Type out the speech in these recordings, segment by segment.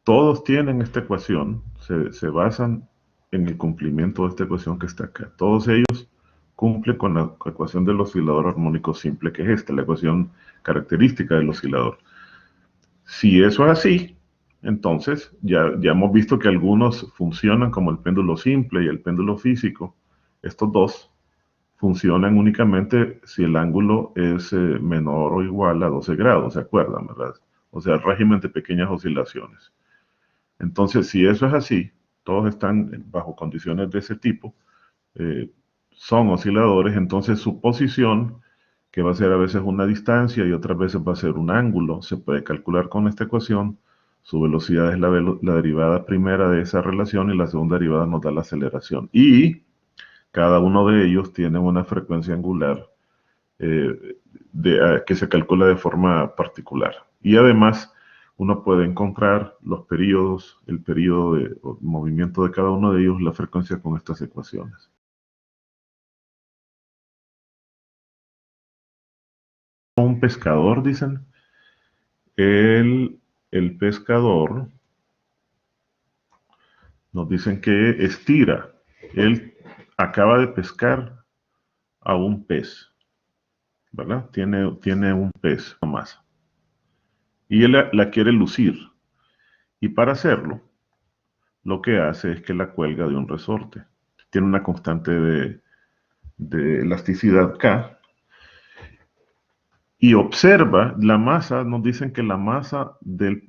todos tienen esta ecuación, se basan en el cumplimiento de esta ecuación que está acá. Todos ellos cumplen con la ecuación del oscilador armónico simple, que es esta, la ecuación característica del oscilador. Si eso es así, entonces ya hemos visto que algunos funcionan como el péndulo simple y el péndulo físico. Estos dos funcionan únicamente si el ángulo es menor o igual a 12 grados, ¿se acuerdan, verdad? O sea, el régimen de pequeñas oscilaciones. Entonces, si eso es así, todos están bajo condiciones de ese tipo, son osciladores, entonces su posición, que va a ser a veces una distancia y otras veces va a ser un ángulo, se puede calcular con esta ecuación. Su velocidad es la derivada primera de esa relación y la segunda derivada nos da la aceleración. Y cada uno de ellos tiene una frecuencia angular que se calcula de forma particular. Y además, uno puede encontrar los periodos, el periodo de movimiento de cada uno de ellos, la frecuencia con estas ecuaciones. Un pescador, dicen. El pescador nos dicen que estira. Él acaba de pescar a un pez, ¿verdad? Tiene un pez más. Y él la quiere lucir. Y para hacerlo, lo que hace es que la cuelga de un resorte. Tiene una constante de elasticidad K. Y observa la masa, nos dicen que la masa del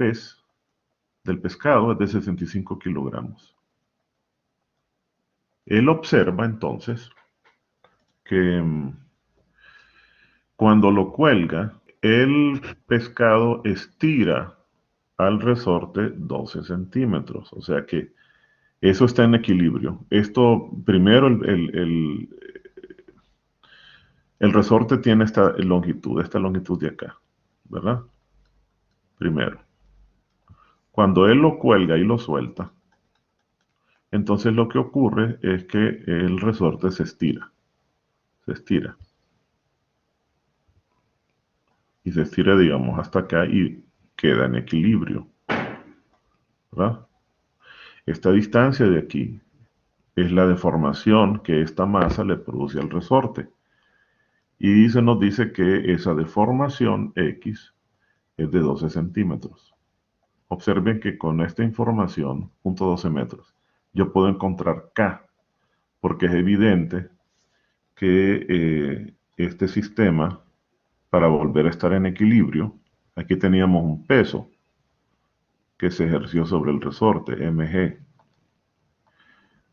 pescado es de 65 kilogramos. Él observa entonces que cuando lo cuelga, el pescado estira al resorte 12 centímetros. O sea que eso está en equilibrio. Esto, primero, el resorte tiene esta longitud de acá, ¿verdad? Primero. Cuando él lo cuelga y lo suelta, entonces lo que ocurre es que el resorte se estira. Se estira. Y se estira, digamos, hasta acá y queda en equilibrio, ¿verdad? Esta distancia de aquí es la deformación que esta masa le produce al resorte. Y se nos dice que esa deformación X es de 12 centímetros. Observen que con esta información, 0.12 metros, yo puedo encontrar K, porque es evidente que este sistema, para volver a estar en equilibrio, aquí teníamos un peso que se ejerció sobre el resorte, mg.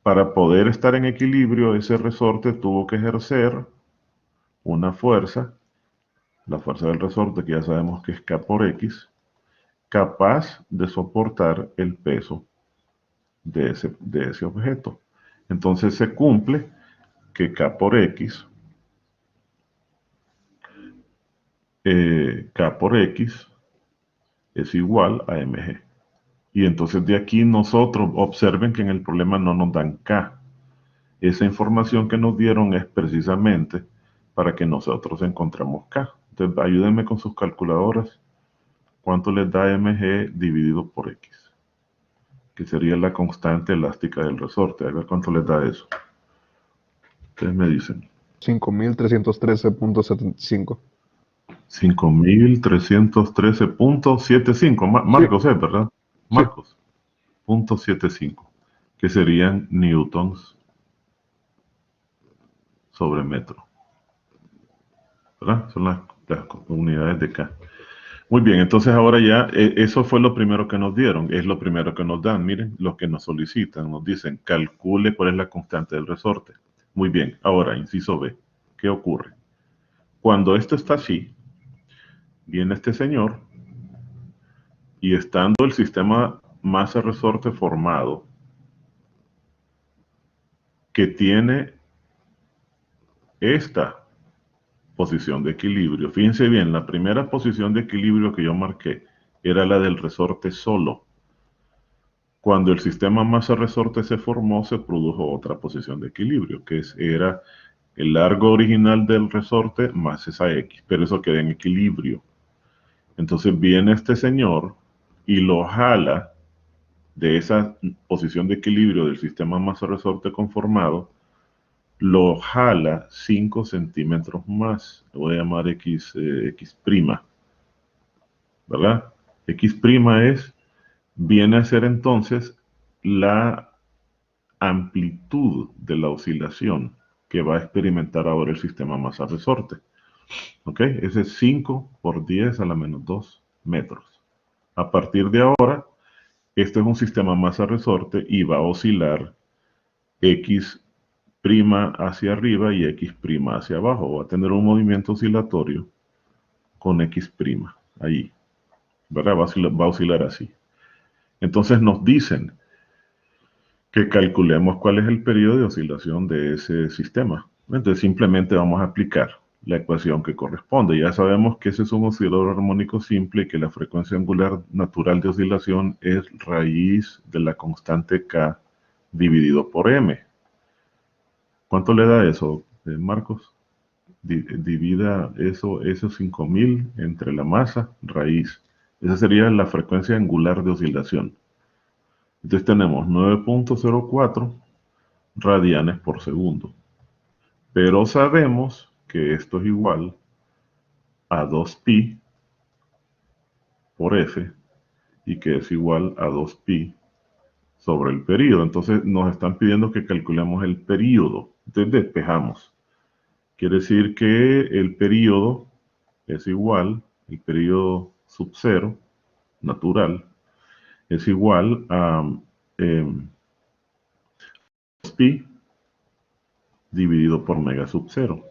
Para poder estar en equilibrio, ese resorte tuvo que ejercer una fuerza, la fuerza del resorte, que ya sabemos que es K por X, capaz de soportar el peso de ese objeto. Entonces se cumple que K por X es igual a mg. Y entonces de aquí nosotros, observen que en el problema no nos dan K. Esa información que nos dieron es precisamente para que nosotros encontremos K. Entonces ayúdenme con sus calculadoras. ¿Cuánto les da mg dividido por x? Que sería la constante elástica del resorte. A ver cuánto les da eso. Ustedes me dicen. 5.313.75. 5.313.75. Marcos, Sí, ¿es verdad? sí. Marcos. 0.75. Que serían newtons sobre metro. ¿Verdad? Son las unidades de K. Muy bien, entonces ahora ya, eso fue lo primero que nos dieron, es lo primero que nos dan. Miren, lo que nos solicitan, nos dicen, calcule cuál es la constante del resorte. Muy bien, ahora, inciso B, ¿qué ocurre? Cuando esto está así, viene este señor, y estando el sistema masa-resorte formado, que tiene esta posición de equilibrio. Fíjense bien, la primera posición de equilibrio que yo marqué era la del resorte solo. Cuando el sistema masa-resorte se formó, se produjo otra posición de equilibrio, que era el largo original del resorte más esa X, pero eso queda en equilibrio. Entonces viene este señor y lo jala de esa posición de equilibrio del sistema masa-resorte conformado, lo jala 5 centímetros más. Le voy a llamar X, X', ¿verdad? X' viene a ser entonces la amplitud de la oscilación que va a experimentar ahora el sistema masa-resorte. ¿Ok? Ese es 5 por 10 a la menos 2 metros. A partir de ahora, este es un sistema masa-resorte y va a oscilar X' hacia arriba y X' hacia abajo. Va a tener un movimiento oscilatorio con X' ahí, ¿verdad? Va a oscilar así. Entonces nos dicen que calculemos cuál es el periodo de oscilación de ese sistema. Entonces simplemente vamos a aplicar la ecuación que corresponde. Ya sabemos que ese es un oscilador armónico simple y que la frecuencia angular natural de oscilación es raíz de la constante K dividido por M. ¿Cuánto le da eso, Marcos? Divida esos 5000 entre la masa, raíz. Esa sería la frecuencia angular de oscilación. Entonces tenemos 9.04 radianes por segundo. Pero sabemos que esto es igual a 2pi por f y que es igual a 2pi sobre el período. Entonces nos están pidiendo que calculemos el período. Entonces despejamos. Quiere decir que el período es igual, el período sub cero natural es igual a 2pi dividido por mega sub cero.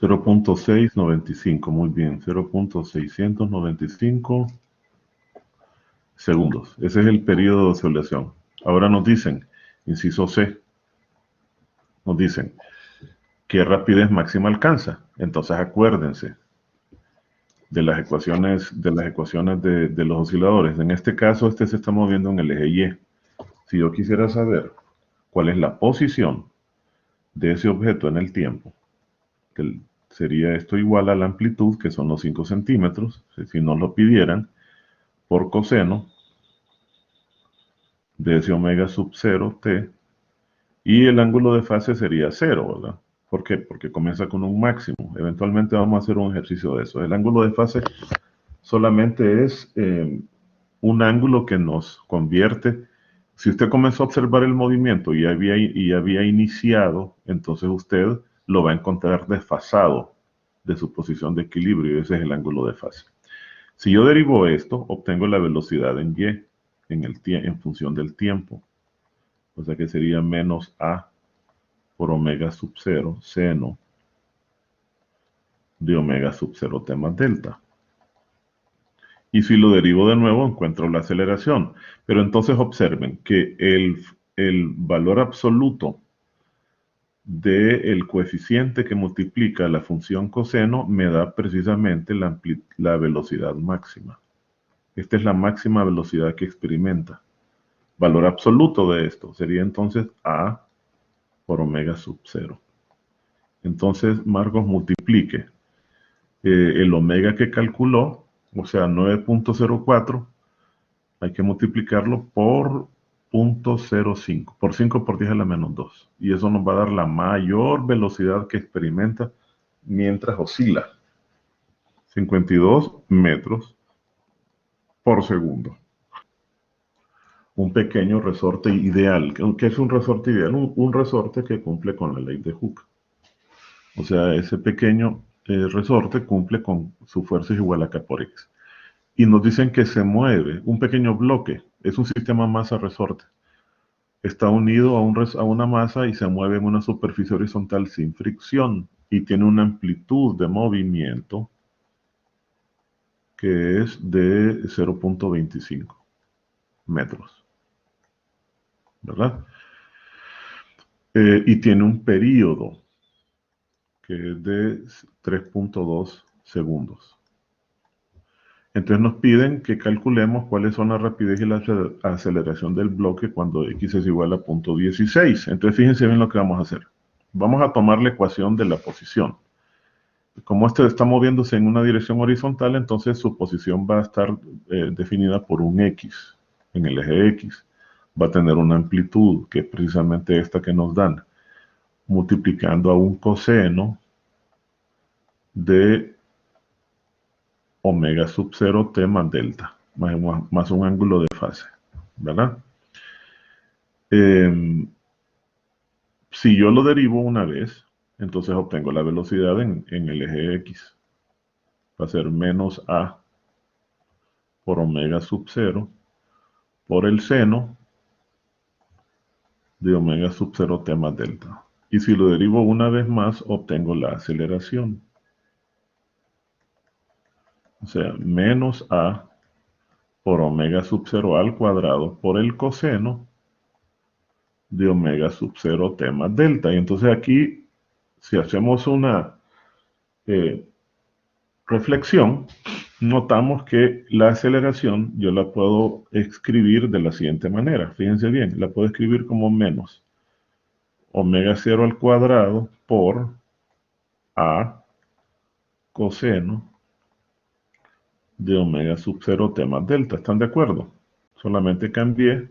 0.695, muy bien, 0.695 segundos. Ese es el periodo de oscilación. Ahora nos dicen, inciso C, nos dicen, ¿qué rapidez máxima alcanza? Entonces acuérdense de las ecuaciones de los osciladores. En este caso, este se está moviendo en el eje Y. Si yo quisiera saber cuál es la posición de ese objeto en el tiempo, que sería esto igual a la amplitud, que son los 5 centímetros, si nos lo pidieran, por coseno de ese omega sub 0 t, y el ángulo de fase sería 0, ¿verdad? ¿Por qué? Porque comienza con un máximo. Eventualmente vamos a hacer un ejercicio de eso. El ángulo de fase solamente es un ángulo que nos convierte. Si usted comenzó a observar el movimiento y había iniciado, entonces usted lo va a encontrar desfasado de su posición de equilibrio. Ese es el ángulo de fase. Si yo derivo esto, obtengo la velocidad en y, en función del tiempo. O sea que sería menos a por omega sub 0 seno de omega sub 0 t más delta. Y si lo derivo de nuevo, encuentro la aceleración. Pero entonces observen que el valor absoluto del coeficiente que multiplica la función coseno me da precisamente la velocidad máxima. Esta es la máxima velocidad que experimenta. Valor absoluto de esto sería entonces a por omega sub 0. Entonces Marcos multiplique el omega que calculó, o sea 9.04, hay que multiplicarlo por 0.05, por 5 por 10 a la menos 2. Y eso nos va a dar la mayor velocidad que experimenta mientras oscila. 52 metros por segundo. Un pequeño resorte ideal. ¿Qué es un resorte ideal? Un resorte que cumple con la ley de Hooke. O sea, ese pequeño resorte cumple con su fuerza es igual a K por X. Y nos dicen que se mueve un pequeño bloque. Es un sistema masa-resorte. Está unido a una masa y se mueve en una superficie horizontal sin fricción. Y tiene una amplitud de movimiento que es de 0.25 metros. ¿Verdad? Y tiene un período que es de 3.2 segundos. Entonces nos piden que calculemos cuáles son la rapidez y la aceleración del bloque cuando x es igual a 0.16. Entonces fíjense bien lo que vamos a hacer. Vamos a tomar la ecuación de la posición. Como este está moviéndose en una dirección horizontal, entonces su posición va a estar definida por un x en el eje x. va a tener una amplitud, que es precisamente esta que nos dan, multiplicando a un coseno de omega sub 0 t más delta, más un ángulo de fase, ¿verdad? Si yo lo derivo una vez, entonces obtengo la velocidad en el eje X. Va a ser menos A por omega sub 0 por el seno de omega sub 0 t más delta. Y si lo derivo una vez más, obtengo la aceleración. O sea, menos A por omega sub 0 al cuadrado por el coseno de omega sub 0 t más delta. Y entonces aquí, si hacemos una reflexión, notamos que la aceleración yo la puedo escribir de la siguiente manera. Fíjense bien, la puedo escribir como menos omega 0 al cuadrado por A coseno de omega sub 0 t más delta. ¿Están de acuerdo? Solamente cambié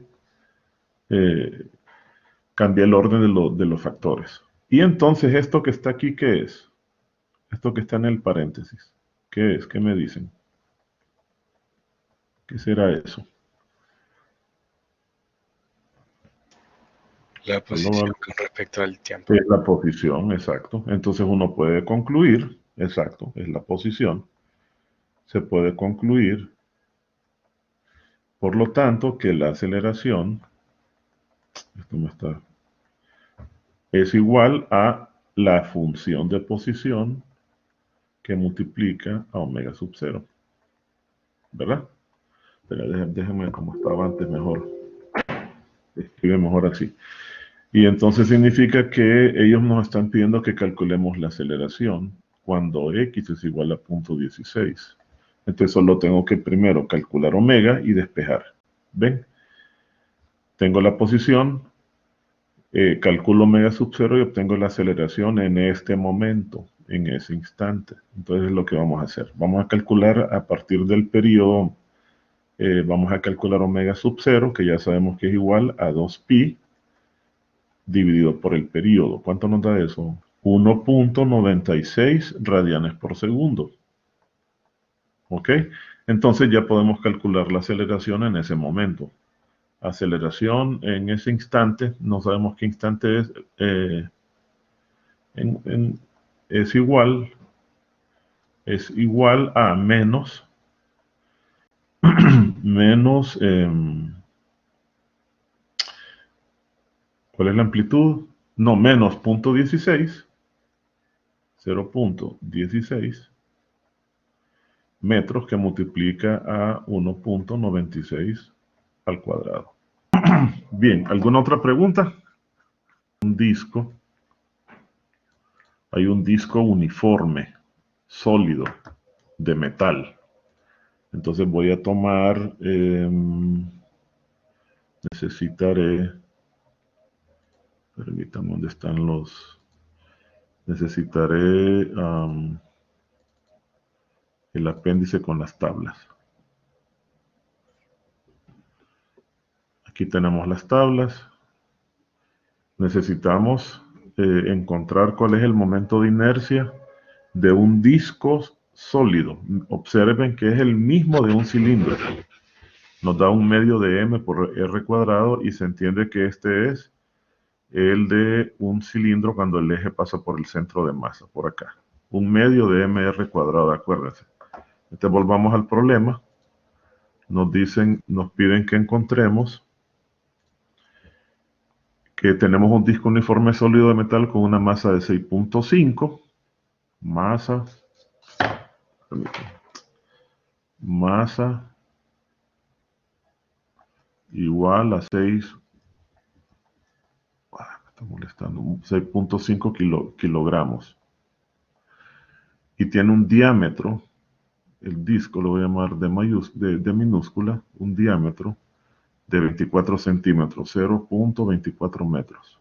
el orden de los factores. Y entonces, ¿esto que está aquí qué es? Esto que está en el paréntesis. ¿Qué es? ¿Qué me dicen? ¿Qué será eso? La posición con respecto al tiempo. Es la posición, exacto. Entonces uno puede concluir, exacto, es la posición. Se puede concluir, por lo tanto, que la aceleración, es igual a la función de posición que multiplica a omega sub 0. ¿Verdad? Pero déjenme como estaba antes mejor. Escribe mejor así. Y entonces significa que ellos nos están pidiendo que calculemos la aceleración cuando x es igual a 0.16. Entonces solo tengo que primero calcular omega y despejar. ¿Ven? Tengo la posición, calculo omega sub 0 y obtengo la aceleración en este momento, en ese instante. Entonces es lo que vamos a hacer. Vamos a calcular a partir del periodo, vamos a calcular omega sub 0, que ya sabemos que es igual a 2pi dividido por el periodo. ¿Cuánto nos da eso? 1.96 radianes por segundo. ¿Ok? Entonces ya podemos calcular la aceleración en ese momento. Aceleración en ese instante, no sabemos qué instante es, es igual a menos, ¿cuál es la amplitud? No, menos 0.16, 0.16 metros que multiplica a 1.96 al cuadrado. Bien, ¿alguna otra pregunta? Un disco. Hay un disco uniforme, sólido, de metal. Entonces voy a tomar, necesitaré, permítanme, ¿dónde están los? Necesitaré el apéndice con las tablas. Aquí tenemos las tablas. Necesitamos encontrar cuál es el momento de inercia de un disco sólido. Observen que es el mismo de un cilindro. Nos da un medio de m por r cuadrado y se entiende que este es el de un cilindro cuando el eje pasa por el centro de masa, por acá. Un medio de mr cuadrado, acuérdense. Entonces volvamos al problema. Nos piden que encontremos que tenemos un disco uniforme sólido de metal con una masa de 6.5. Masa igual a 6.5 kilogramos. Y tiene un diámetro, el disco lo voy a llamar de minúscula, un diámetro de 24 centímetros, 0.24 metros.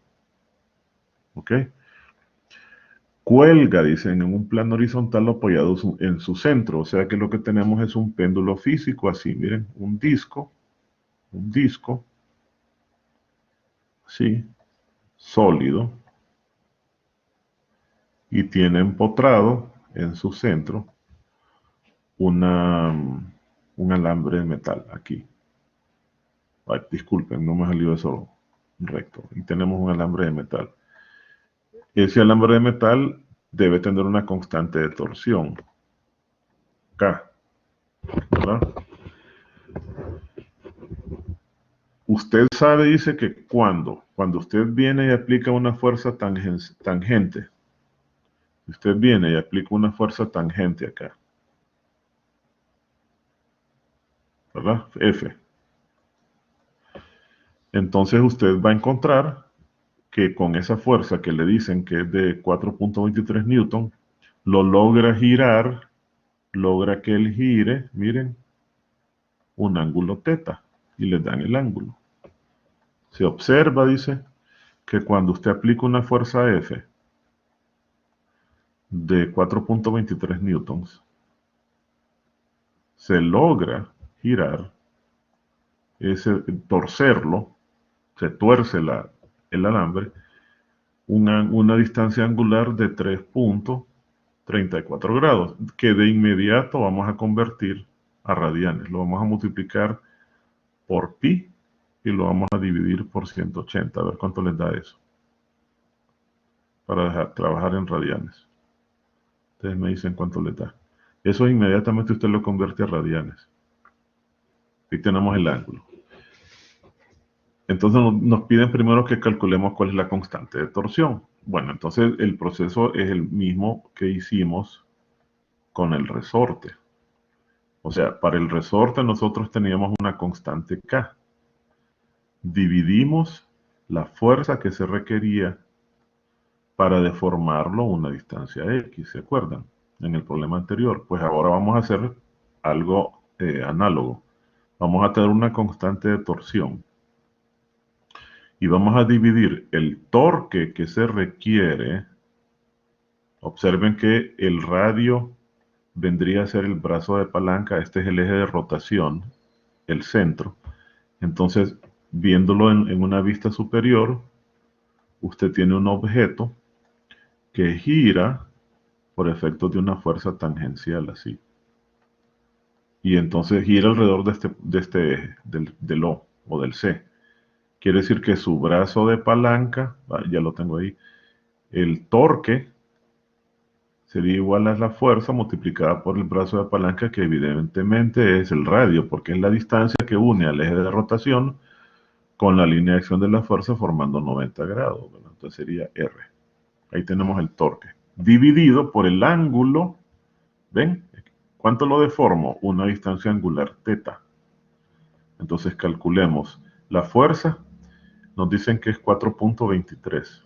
¿Ok? Cuelga, dicen, en un plano horizontal apoyado en su centro. O sea que lo que tenemos es un péndulo físico así. Miren, un disco ¿sí? Sólido, y tiene empotrado en su centro un alambre de metal aquí. Ay, disculpen, no me salió eso recto. Y tenemos un alambre de metal. Ese alambre de metal debe tener una constante de torsión, K, ¿verdad? Usted sabe, dice que cuando usted viene y aplica una fuerza tangente, usted viene y aplica una fuerza tangente acá, ¿verdad? F. Entonces usted va a encontrar que con esa fuerza que le dicen que es de 4.23 newton, lo logra girar, logra que él gire, miren, un ángulo teta, y le dan el ángulo. Se observa, dice, que cuando usted aplica una fuerza F de 4.23 newtons, se logra girar, torcerlo, se tuerce el alambre, una distancia angular de 3.34 grados, que de inmediato vamos a convertir a radianes. Lo vamos a multiplicar por pi y lo vamos a dividir por 180, a ver cuánto les da eso, para trabajar en radianes. Ustedes me dicen cuánto les da. Eso inmediatamente usted lo convierte a radianes. Aquí tenemos el ángulo. Entonces nos piden primero que calculemos cuál es la constante de torsión. Bueno, entonces el proceso es el mismo que hicimos con el resorte. O sea, para el resorte nosotros teníamos una constante K. Dividimos la fuerza que se requería para deformarlo a una distancia X, ¿se acuerdan? En el problema anterior. Pues ahora vamos a hacer algo análogo. Vamos a tener una constante de torsión. Y vamos a dividir el torque que se requiere. Observen que el radio vendría a ser el brazo de palanca. Este es el eje de rotación, el centro. Entonces, viéndolo en una vista superior, usted tiene un objeto que gira por efecto de una fuerza tangencial así. Y entonces gira alrededor de este eje, del O o del C. Quiere decir que su brazo de palanca, ya lo tengo ahí, el torque sería igual a la fuerza multiplicada por el brazo de palanca, que evidentemente es el radio, porque es la distancia que une al eje de rotación con la línea de acción de la fuerza formando 90 grados. ¿Verdad? Entonces sería R. Ahí tenemos el torque. Dividido por el ángulo, ¿ven? ¿Cuánto lo deformo? Una distancia angular teta. Entonces calculemos la fuerza. Nos dicen que es 4.23.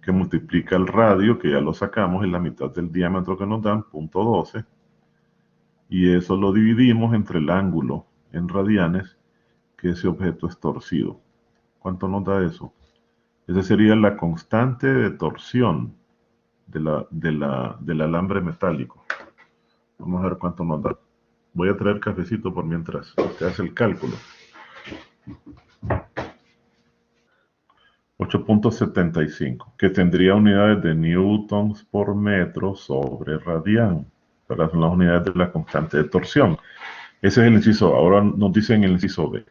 Que multiplica el radio, que ya lo sacamos, en la mitad del diámetro que nos dan, 0.12. Y eso lo dividimos entre el ángulo en radianes, que ese objeto es torcido. ¿Cuánto nos da eso? Esa sería la constante de torsión del alambre metálico. Vamos a ver cuánto nos da. Voy a traer cafecito por mientras usted hace el cálculo. 8.75, que tendría unidades de newtons por metro sobre radián. Pero son las unidades de la constante de torsión. Ese es el inciso. Ahora nos dicen el inciso B.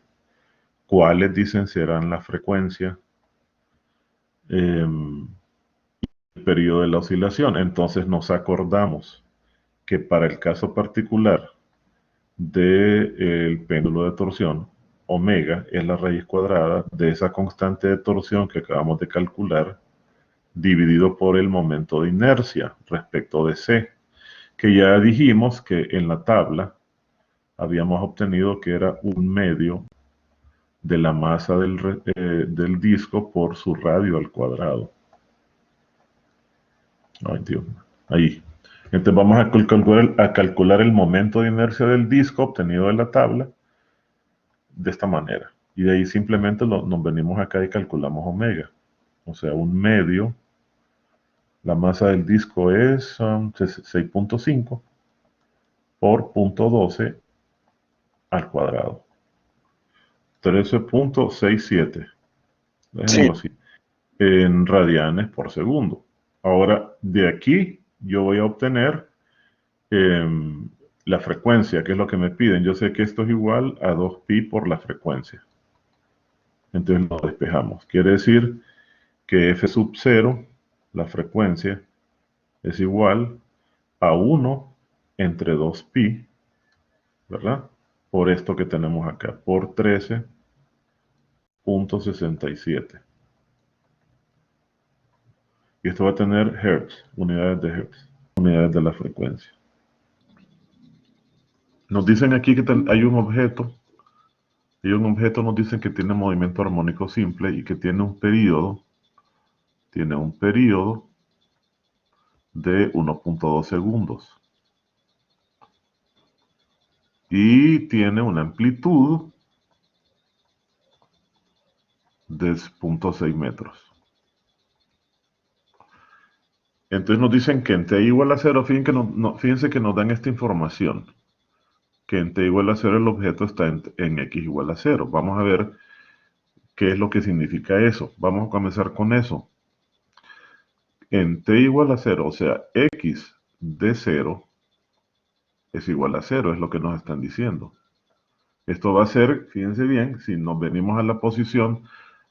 ¿Cuáles dicen serán la frecuencia? El periodo de la oscilación. Entonces nos acordamos que para el caso particular del péndulo de torsión, omega es la raíz cuadrada de esa constante de torsión que acabamos de calcular, dividido por el momento de inercia respecto de C, que ya dijimos que en la tabla habíamos obtenido que era 1/2 de la masa del disco por su radio al cuadrado. Ay, Dios. Ahí. Entonces vamos a calcular el momento de inercia del disco obtenido de la tabla de esta manera. Y de ahí simplemente nos venimos acá y calculamos omega. O sea, 1/2. La masa del disco es 6.5 por 0.12 al cuadrado. 13.67. Sí, Dejémoslo así. En radianes por segundo. Ahora, de aquí yo voy a obtener la frecuencia, que es lo que me piden. Yo sé que esto es igual a 2pi por la frecuencia. Entonces lo despejamos. Quiere decir que f sub 0, la frecuencia, es igual a 1 entre 2pi, ¿verdad? Por esto que tenemos acá, por 13.67. Y esto va a tener hertz, unidades de hertz, unidades de la frecuencia. Nos dicen aquí que hay un objeto, y un objeto nos dicen que tiene movimiento armónico simple y que tiene un periodo de 1.2 segundos. Y tiene una amplitud de 0.6 metros. Entonces nos dicen que en t igual a 0, fíjense que nos dan esta información, que en t igual a 0 el objeto está en x igual a 0. Vamos a ver qué es lo que significa eso. Vamos a comenzar con eso. En t igual a 0, o sea, x de 0 es igual a 0, es lo que nos están diciendo. Esto va a ser, fíjense bien, si nos venimos a la posición,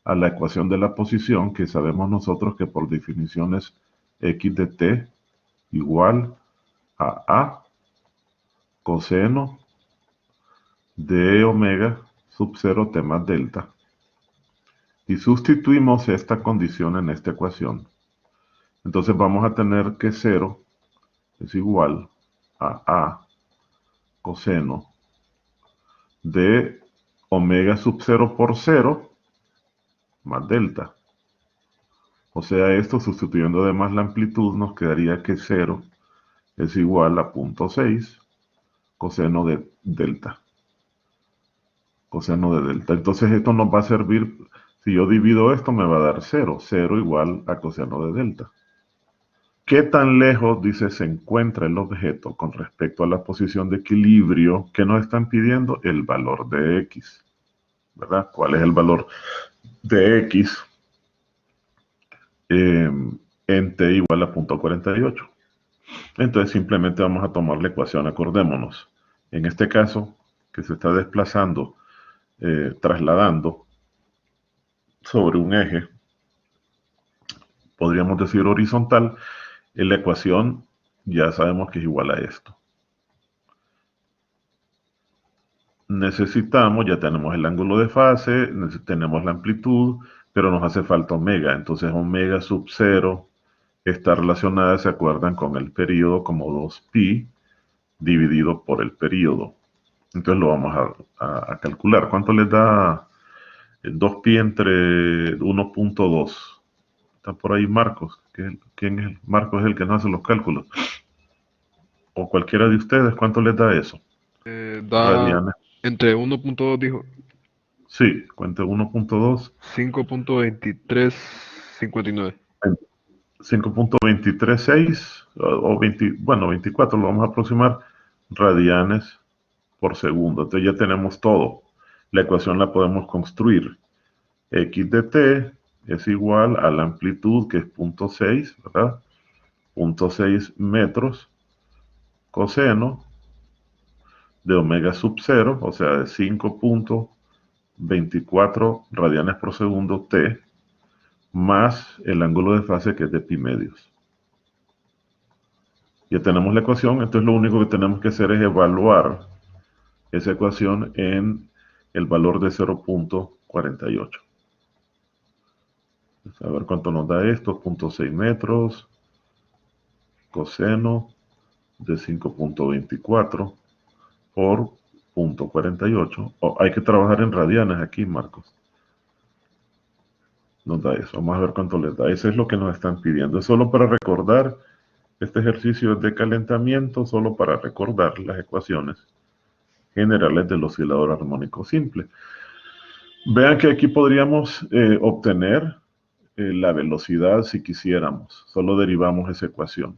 a la ecuación de la posición, que sabemos nosotros que por definición es x de t igual a coseno de omega sub 0 t más delta. Y sustituimos esta condición en esta ecuación. Entonces vamos a tener que 0 es igual a coseno de omega sub 0 por 0 más delta. O sea, esto sustituyendo además la amplitud nos quedaría que 0 es igual a 0.6 coseno de delta. Coseno de delta. Entonces esto nos va a servir, si yo divido esto me va a dar 0. 0 igual a coseno de delta. ¿Qué tan lejos, dice, se encuentra el objeto con respecto a la posición de equilibrio que nos están pidiendo? El valor de x, ¿verdad? ¿Cuál es el valor de x en t igual a 0.48? Entonces simplemente vamos a tomar la ecuación, acordémonos. En este caso, que se está desplazando, trasladando sobre un eje, podríamos decir horizontal, en la ecuación ya sabemos que es igual a esto. Necesitamos, ya tenemos el ángulo de fase, tenemos la amplitud, pero nos hace falta omega. Entonces omega sub 0 está relacionada, ¿se acuerdan? Con el periodo como 2pi dividido por el periodo. Entonces lo vamos a calcular. ¿Cuánto les da 2pi entre 1.2? Está por ahí Marcos. ¿Quién es? Marcos es el que nos hace los cálculos. O cualquiera de ustedes, ¿cuánto les da eso? Da Radianes. entre 1.2, dijo, Sí, cuente 1.2. 5.2359. 5.236 o 20, bueno, 24 lo vamos a aproximar radianes por segundo. Entonces ya tenemos todo. La ecuación la podemos construir. X de t es igual a la amplitud, que es 0.6, ¿verdad? 0.6 metros coseno de omega sub 0, o sea, de 5.24 radianes por segundo t, más el ángulo de fase, que es de pi medios. Ya tenemos la ecuación, entonces lo único que tenemos que hacer es evaluar esa ecuación en el valor de 0.48. A ver cuánto nos da esto, 0.6 metros, coseno de 5.24 por 0.48. Hay que trabajar en radianes aquí, Marcos. Nos da eso, vamos a ver cuánto les da. Eso es lo que nos están pidiendo. Es solo para recordar, este ejercicio es de calentamiento, solo para recordar las ecuaciones generales del oscilador armónico simple. Vean que aquí podríamos obtener la velocidad si quisiéramos. Solo derivamos esa ecuación.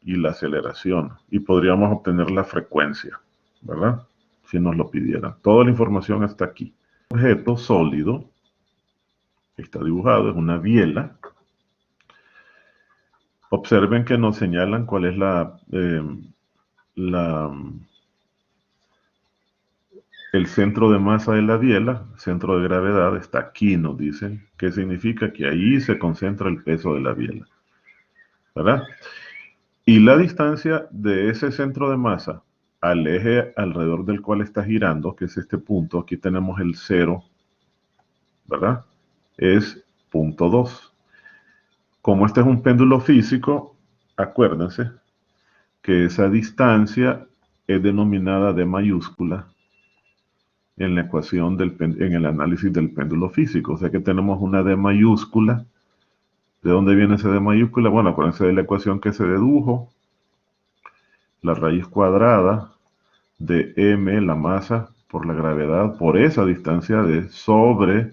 Y la aceleración. Y podríamos obtener la frecuencia, ¿verdad? Si nos lo pidieran. Toda la información está aquí. objeto sólido, está dibujado, es una biela. Observen que nos señalan cuál es el centro de masa de la biela, centro de gravedad, está aquí, nos dicen, que significa que ahí se concentra el peso de la biela, ¿verdad? Y la distancia de ese centro de masa al eje alrededor del cual está girando, que es este punto, aquí tenemos el 0, ¿verdad? Es 0.2. Como este es un péndulo físico, acuérdense que esa distancia es denominada D mayúscula en la ecuación en el análisis del péndulo físico. O sea que tenemos una D mayúscula. ¿De dónde viene ese D mayúscula? Bueno, acuérdense de la ecuación que se dedujo. La raíz cuadrada de m, la masa, por la gravedad, por esa distancia D, sobre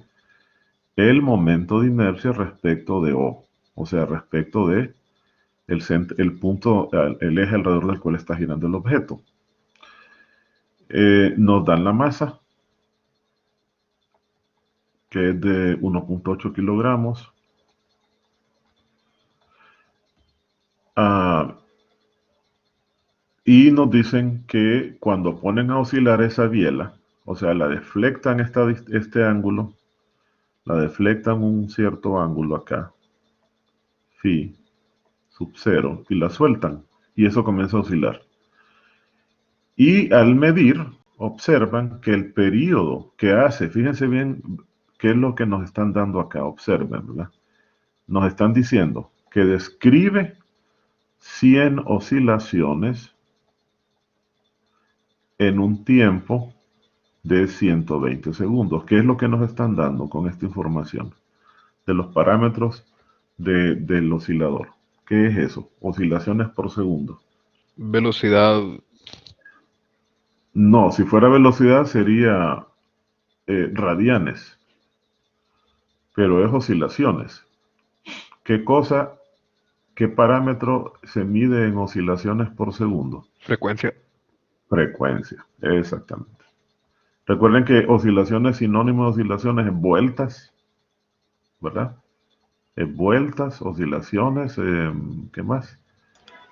el momento de inercia respecto de O. O sea, respecto de el punto, el eje alrededor del cual está girando el objeto. Nos dan la masa, que es de 1.8 kilogramos. Y nos dicen que cuando ponen a oscilar esa biela, o sea, la deflectan este ángulo, la deflectan un cierto ángulo acá, phi sub 0, y la sueltan, y eso comienza a oscilar. Y al medir, observan que el periodo que hace, fíjense bien qué es lo que nos están dando acá, observen, ¿verdad? Nos están diciendo que describe 100 oscilaciones en un tiempo de 120 segundos. ¿Qué es lo que nos están dando con esta información? De los parámetros del oscilador. ¿Qué es eso? Oscilaciones por segundo. Velocidad. No, si fuera velocidad sería radianes. Pero es oscilaciones. ¿Qué parámetro se mide en oscilaciones por segundo? Frecuencia. Frecuencia, exactamente. Recuerden que oscilaciones, sinónimo de oscilaciones es vueltas, ¿verdad? Vueltas, oscilaciones, ¿qué más?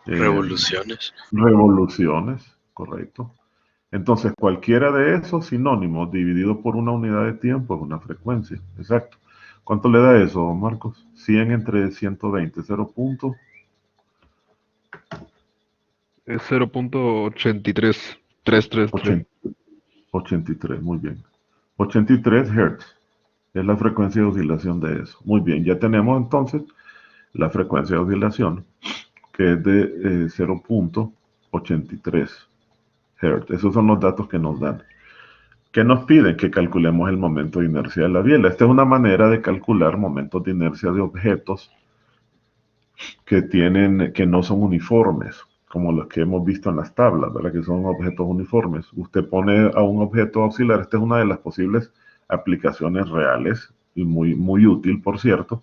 Revoluciones. Revoluciones, correcto. Entonces, cualquiera de esos sinónimos dividido por una unidad de tiempo es una frecuencia, exacto. ¿Cuánto le da eso, Marcos? 100 entre 120, 0. Es 0.83333. 83, muy bien. 83 Hz es la frecuencia de oscilación de eso. Muy bien, ya tenemos entonces la frecuencia de oscilación, que es de 0.83 Hz. Esos son los datos que nos dan. ¿Qué nos piden? Que calculemos el momento de inercia de la biela. Esta es una manera de calcular momentos de inercia de objetos que no son uniformes, como los que hemos visto en las tablas, ¿verdad? Que son objetos uniformes. Usted pone a un objeto a oscilar. Esta es una de las posibles aplicaciones reales y muy, muy útil, por cierto,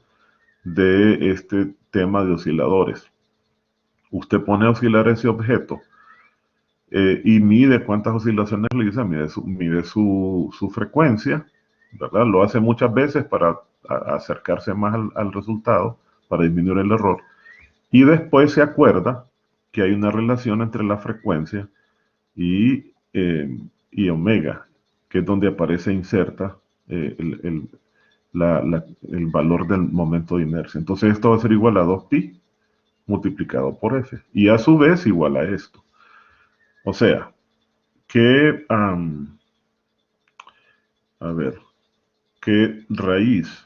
de este tema de osciladores. Usted pone a oscilar ese objeto y mide cuántas oscilaciones realiza, mide su frecuencia, ¿verdad? Lo hace muchas veces para acercarse más al resultado, para disminuir el error. Y después se acuerda que hay una relación entre la frecuencia y omega, que es donde aparece inserta el valor del momento de inercia. Entonces esto va a ser igual a 2pi multiplicado por f. Y a su vez igual a esto. O sea, que, que raíz,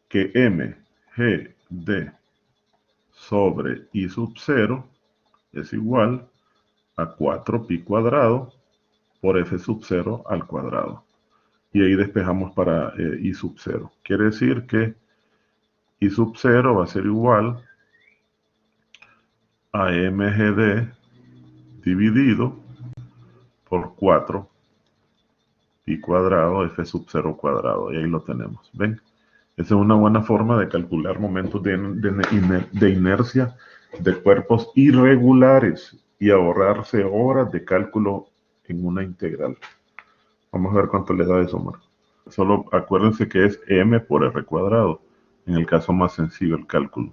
que m, g, d sobre i sub 0 es igual a 4pi cuadrado por f sub 0 al cuadrado. Y ahí despejamos para i sub 0. Quiere decir que i sub 0 va a ser igual a mgd dividido por 4 pi cuadrado f sub 0 cuadrado. Y ahí lo tenemos. ¿Ven? Esa es una buena forma de calcular momentos de inercia de cuerpos irregulares y ahorrarse horas de cálculo en una integral. Vamos a ver cuánto le da eso, Omar. Solo acuérdense que es m por r cuadrado, en el caso más sencillo el cálculo,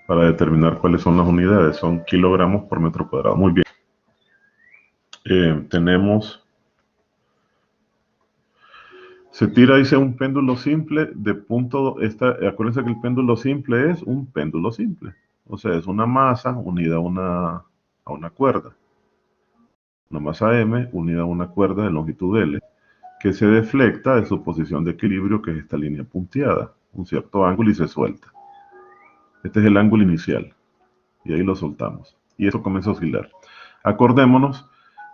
para determinar cuáles son las unidades. Son kilogramos por metro cuadrado. Muy bien. Tenemos... Se tira, dice, un péndulo simple de punto... acuérdense que el péndulo simple es un péndulo simple. O sea, es una masa unida a una cuerda. Una masa m unida a una cuerda de longitud L, que se deflecta de su posición de equilibrio, que es esta línea punteada, un cierto ángulo, y se suelta. Este es el ángulo inicial, y ahí lo soltamos. Y eso comienza a oscilar. Acordémonos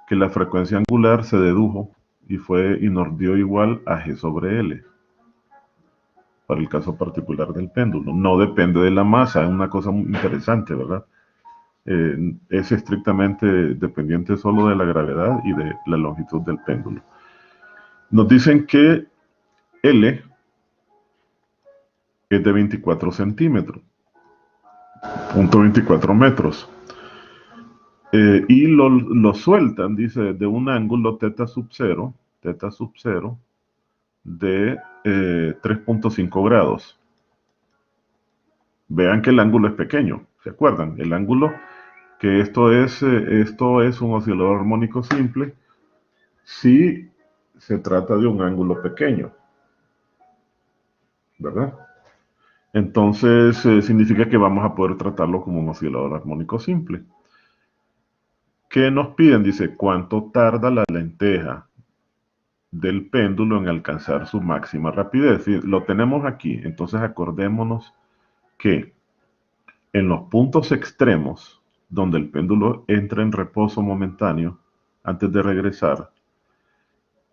que la frecuencia angular se dedujo y nos dio igual a G sobre L, para el caso particular del péndulo. No depende de la masa, es una cosa muy interesante, ¿verdad? Es estrictamente dependiente solo de la gravedad y de la longitud del péndulo. Nos dicen que L es de 24 centímetros, 0.24 metros. Y lo sueltan, dice, de un ángulo θ sub 0 de 3.5 grados. Vean que el ángulo es pequeño, ¿se acuerdan? El ángulo, que esto es un oscilador armónico simple, si se trata de un ángulo pequeño, ¿verdad? Entonces significa que vamos a poder tratarlo como un oscilador armónico simple. ¿Qué nos piden? Dice, ¿cuánto tarda la lenteja del péndulo en alcanzar su máxima rapidez? Lo tenemos aquí, entonces acordémonos que en los puntos extremos, donde el péndulo entra en reposo momentáneo antes de regresar,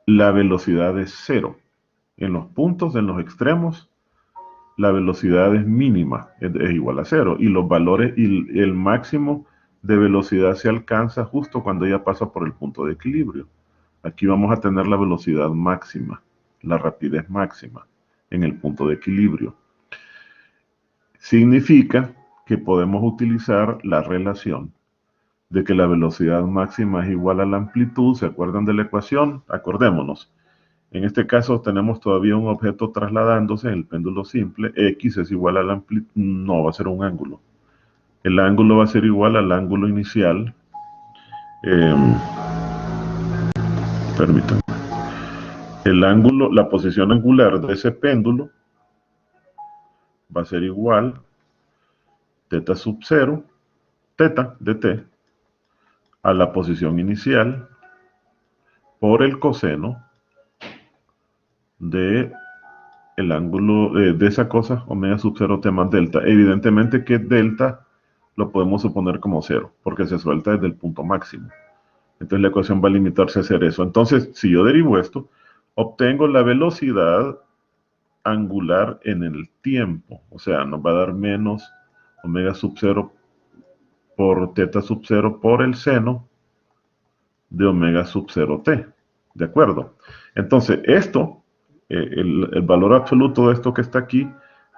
la velocidad es 0. En los puntos, en los extremos, la velocidad es mínima, es igual a 0. Y los valores, y el máximo de velocidad se alcanza justo cuando ella pasa por el punto de equilibrio. Aquí vamos a tener la velocidad máxima, la rapidez máxima, en el punto de equilibrio. Significa que podemos utilizar la relación de que la velocidad máxima es igual a la amplitud. ¿Se acuerdan de la ecuación? Acordémonos. En este caso tenemos todavía un objeto trasladándose en el péndulo simple. X es igual a la amplitud. No, va a ser un ángulo. El ángulo va a ser igual al ángulo inicial. Permítanme. El ángulo, la posición angular de ese péndulo va a ser igual θ sub 0, θ de t, a la posición inicial por el coseno de el ángulo de esa cosa, omega sub 0 t más delta. Evidentemente que delta lo podemos suponer como 0, porque se suelta desde el punto máximo. Entonces la ecuación va a limitarse a hacer eso. Entonces, si yo derivo esto, obtengo la velocidad angular en el tiempo. O sea, nos va a dar menos omega sub 0 por θ sub 0 por el seno de omega sub 0 t. ¿De acuerdo? Entonces, esto, el valor absoluto de esto que está aquí,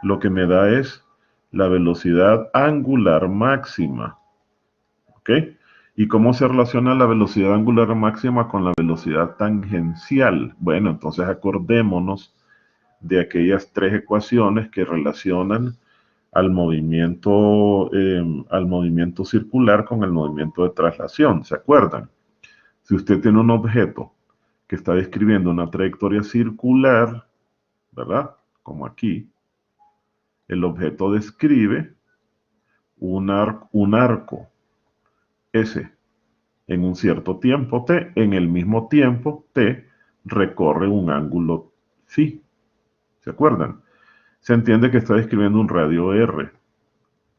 lo que me da es la velocidad angular máxima. ¿Ok? ¿Y cómo se relaciona la velocidad angular máxima con la velocidad tangencial? Bueno, entonces acordémonos de aquellas tres ecuaciones que relacionan al movimiento circular con el movimiento de traslación. ¿Se acuerdan? Si usted tiene un objeto que está describiendo una trayectoria circular, ¿verdad? Como aquí, el objeto describe un arco S en un cierto tiempo t, en el mismo tiempo t recorre un ángulo phi. ¿Se acuerdan? Se entiende que está describiendo un radio r.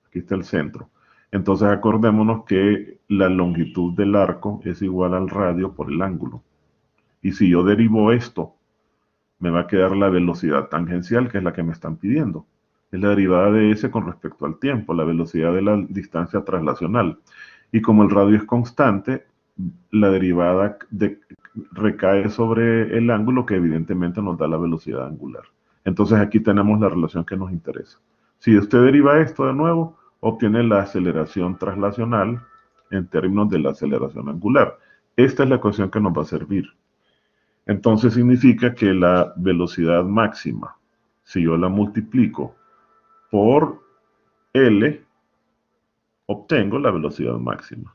Aquí está el centro. Entonces acordémonos que la longitud del arco es igual al radio por el ángulo. Y si yo derivo esto, me va a quedar la velocidad tangencial, que es la que me están pidiendo. Es la derivada de S con respecto al tiempo, la velocidad de la distancia traslacional. Y como el radio es constante, la derivada recae sobre el ángulo, que evidentemente nos da la velocidad angular. Entonces aquí tenemos la relación que nos interesa. Si usted deriva esto de nuevo, obtiene la aceleración traslacional en términos de la aceleración angular. Esta es la ecuación que nos va a servir. Entonces significa que la velocidad máxima, si yo la multiplico por L, obtengo la velocidad máxima.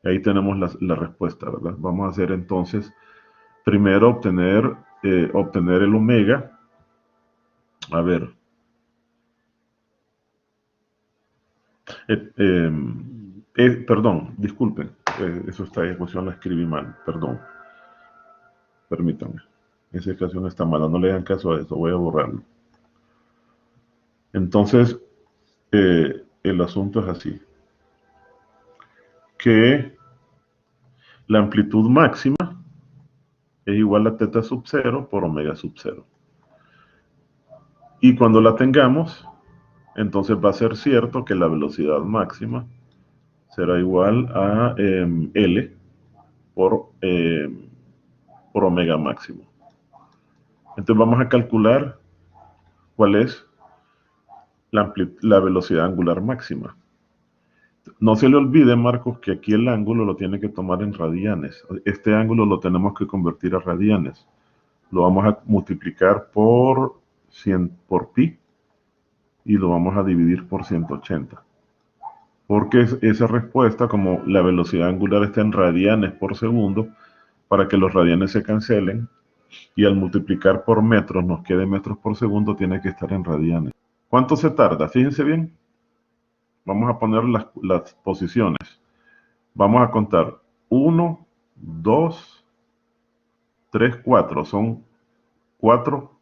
Ahí tenemos la respuesta, ¿verdad? Vamos a hacer entonces, primero obtener el omega. A ver. Perdón, disculpen. Esta ecuación la escribí mal, perdón. Permítanme. Esa ecuación está mala, no le hagan caso a eso, voy a borrarlo. Entonces, el asunto es así. Que la amplitud máxima es igual a teta sub 0 por omega sub 0. Y cuando la tengamos, entonces va a ser cierto que la velocidad máxima será igual a L por omega máximo. Entonces vamos a calcular cuál es la velocidad angular máxima. No se le olvide, Marcos, que aquí el ángulo lo tiene que tomar en radianes. Este ángulo lo tenemos que convertir a radianes. Lo vamos a multiplicar por 100 por pi y lo vamos a dividir por 180. Porque esa respuesta, como la velocidad angular está en radianes por segundo, para que los radianes se cancelen, y al multiplicar por metros nos quede metros por segundo, tiene que estar en radianes. ¿Cuánto se tarda? Fíjense bien. Vamos a poner las posiciones. Vamos a contar 1, 2, 3, 4. Son 4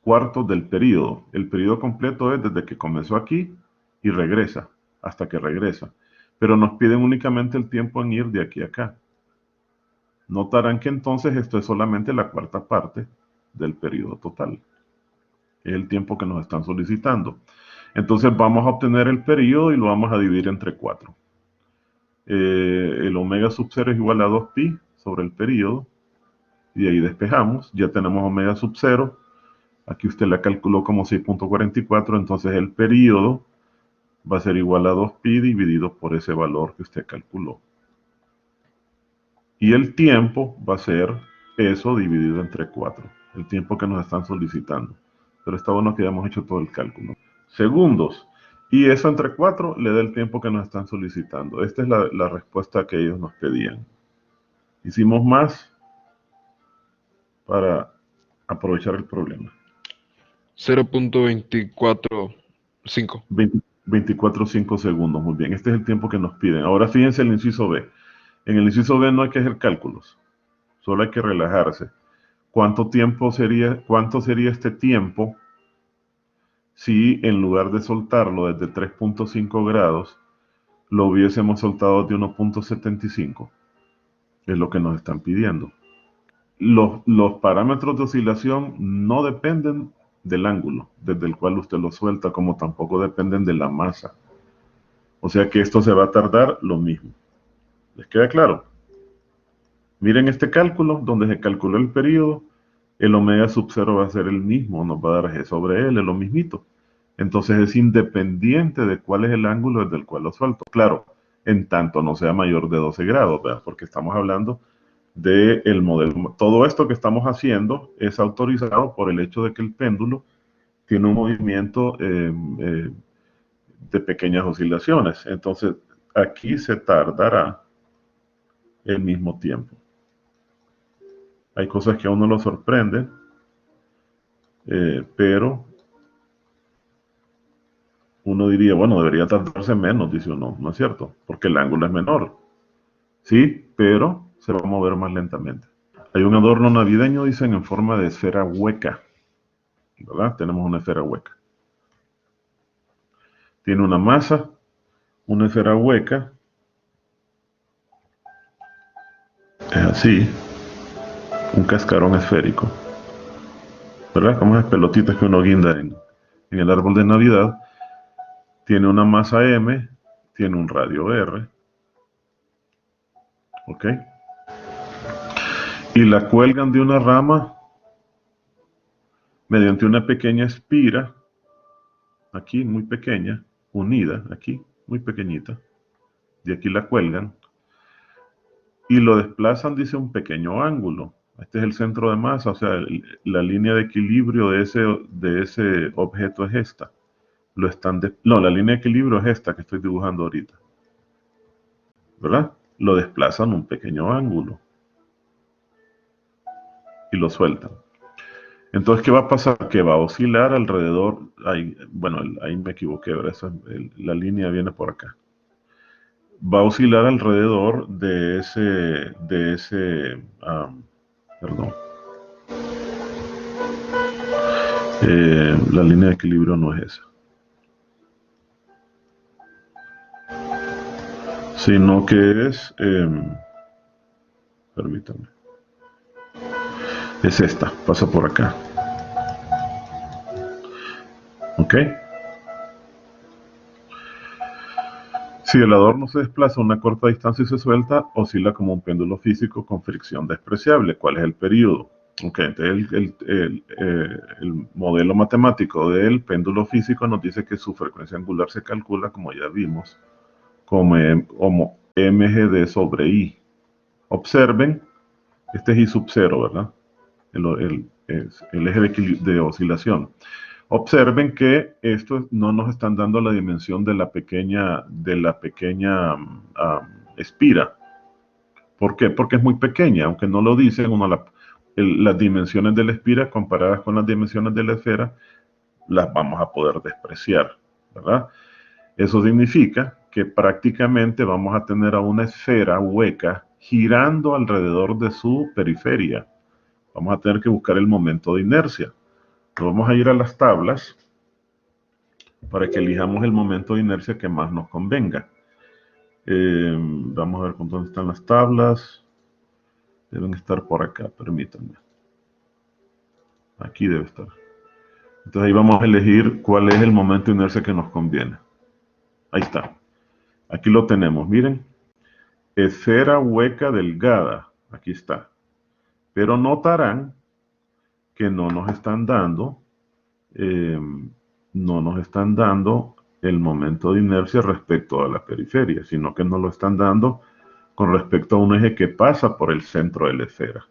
cuartos del periodo. El periodo completo es desde que comenzó aquí y regresa, hasta que regresa. Pero nos piden únicamente el tiempo en ir de aquí a acá. Notarán que entonces esto es solamente la cuarta parte del periodo total. Es el tiempo que nos están solicitando. Entonces vamos a obtener el periodo y lo vamos a dividir entre 4. El omega sub 0 es igual a 2pi sobre el periodo. Y ahí despejamos. Ya tenemos omega sub 0. Aquí usted la calculó como 6.44. Entonces el periodo va a ser igual a 2pi dividido por ese valor que usted calculó. Y el tiempo va a ser eso dividido entre 4. El tiempo que nos están solicitando. Pero está bueno que hayamos hecho todo el cálculo. Segundos. Y eso entre 4 le da el tiempo que nos están solicitando. Esta es la respuesta que ellos nos pedían. Hicimos más para aprovechar el problema. 0.245. 24,5 segundos, muy bien. Este es el tiempo que nos piden. Ahora fíjense el inciso B. En el inciso B no hay que hacer cálculos. Solo hay que relajarse. ¿Cuánto sería este tiempo si en lugar de soltarlo desde 3.5 grados, lo hubiésemos soltado de 1.75? Es lo que nos están pidiendo. Los parámetros de oscilación no dependen del ángulo desde el cual usted lo suelta, como tampoco dependen de la masa. O sea que esto se va a tardar lo mismo. ¿Les queda claro? Miren este cálculo, donde se calculó el periodo, el omega sub 0 va a ser el mismo, nos va a dar G sobre L, lo mismito. Entonces es independiente de cuál es el ángulo desde el cual lo suelto. Claro, en tanto no sea mayor de 12 grados, ¿verdad? Porque estamos hablando del modelo. Todo esto que estamos haciendo es autorizado por el hecho de que el péndulo tiene un movimiento de pequeñas oscilaciones. Entonces, aquí se tardará el mismo tiempo. Hay cosas que a uno lo sorprenden, pero uno diría, bueno, debería tardarse menos, dice uno, ¿no es cierto? Porque el ángulo es menor. Sí, pero se va a mover más lentamente. Hay un adorno navideño, dicen, en forma de esfera hueca, ¿verdad? Tenemos una esfera hueca. Tiene una masa, una esfera hueca. Es así. Un cascarón esférico. ¿Verdad? Como esas pelotitas que uno guinda en el árbol de Navidad. Tiene una masa M, tiene un radio R. ¿Ok? Y la cuelgan de una rama mediante una pequeña espira, aquí muy pequeña, unida, aquí muy pequeñita. De aquí la cuelgan. Y lo desplazan, dice, un pequeño ángulo. Este es el centro de masa, o sea, la línea de equilibrio de ese objeto es esta. No, la línea de equilibrio es esta que estoy dibujando ahorita, ¿verdad? Lo desplazan un pequeño ángulo y lo sueltan. Entonces, ¿qué va a pasar? Que va a oscilar alrededor, bueno, ahí me equivoqué, ¿verdad? La línea viene por acá. Va a oscilar alrededor perdón. La línea de equilibrio no es esa, sino que es, permítanme, es esta, pasa por acá, ¿ok? Si el adorno se desplaza a una corta distancia y se suelta, oscila como un péndulo físico con fricción despreciable. ¿Cuál es el periodo? Ok, entonces el modelo matemático del péndulo físico nos dice que su frecuencia angular se calcula, como ya vimos, como mgd sobre i. Observen, este es i sub 0, ¿verdad? El eje de oscilación. Observen que esto no nos están dando la dimensión de la pequeña espira. ¿Por qué? Porque es muy pequeña, aunque no lo dicen, las dimensiones de la espira comparadas con las dimensiones de la esfera las vamos a poder despreciar, ¿verdad? Eso significa que prácticamente vamos a tener a una esfera hueca girando alrededor de su periferia. Vamos a tener que buscar el momento de inercia. Vamos a ir a las tablas para que elijamos el momento de inercia que más nos convenga. Vamos a ver con dónde están las tablas. Deben estar por acá, permítanme. Aquí debe estar. Entonces ahí vamos a elegir cuál es el momento de inercia que nos conviene. Ahí está. Aquí lo tenemos, miren. Esfera hueca delgada. Aquí está. Pero notarán que no nos están dando el momento de inercia respecto a la periferia, sino que nos lo están dando con respecto a un eje que pasa por el centro de la esfera.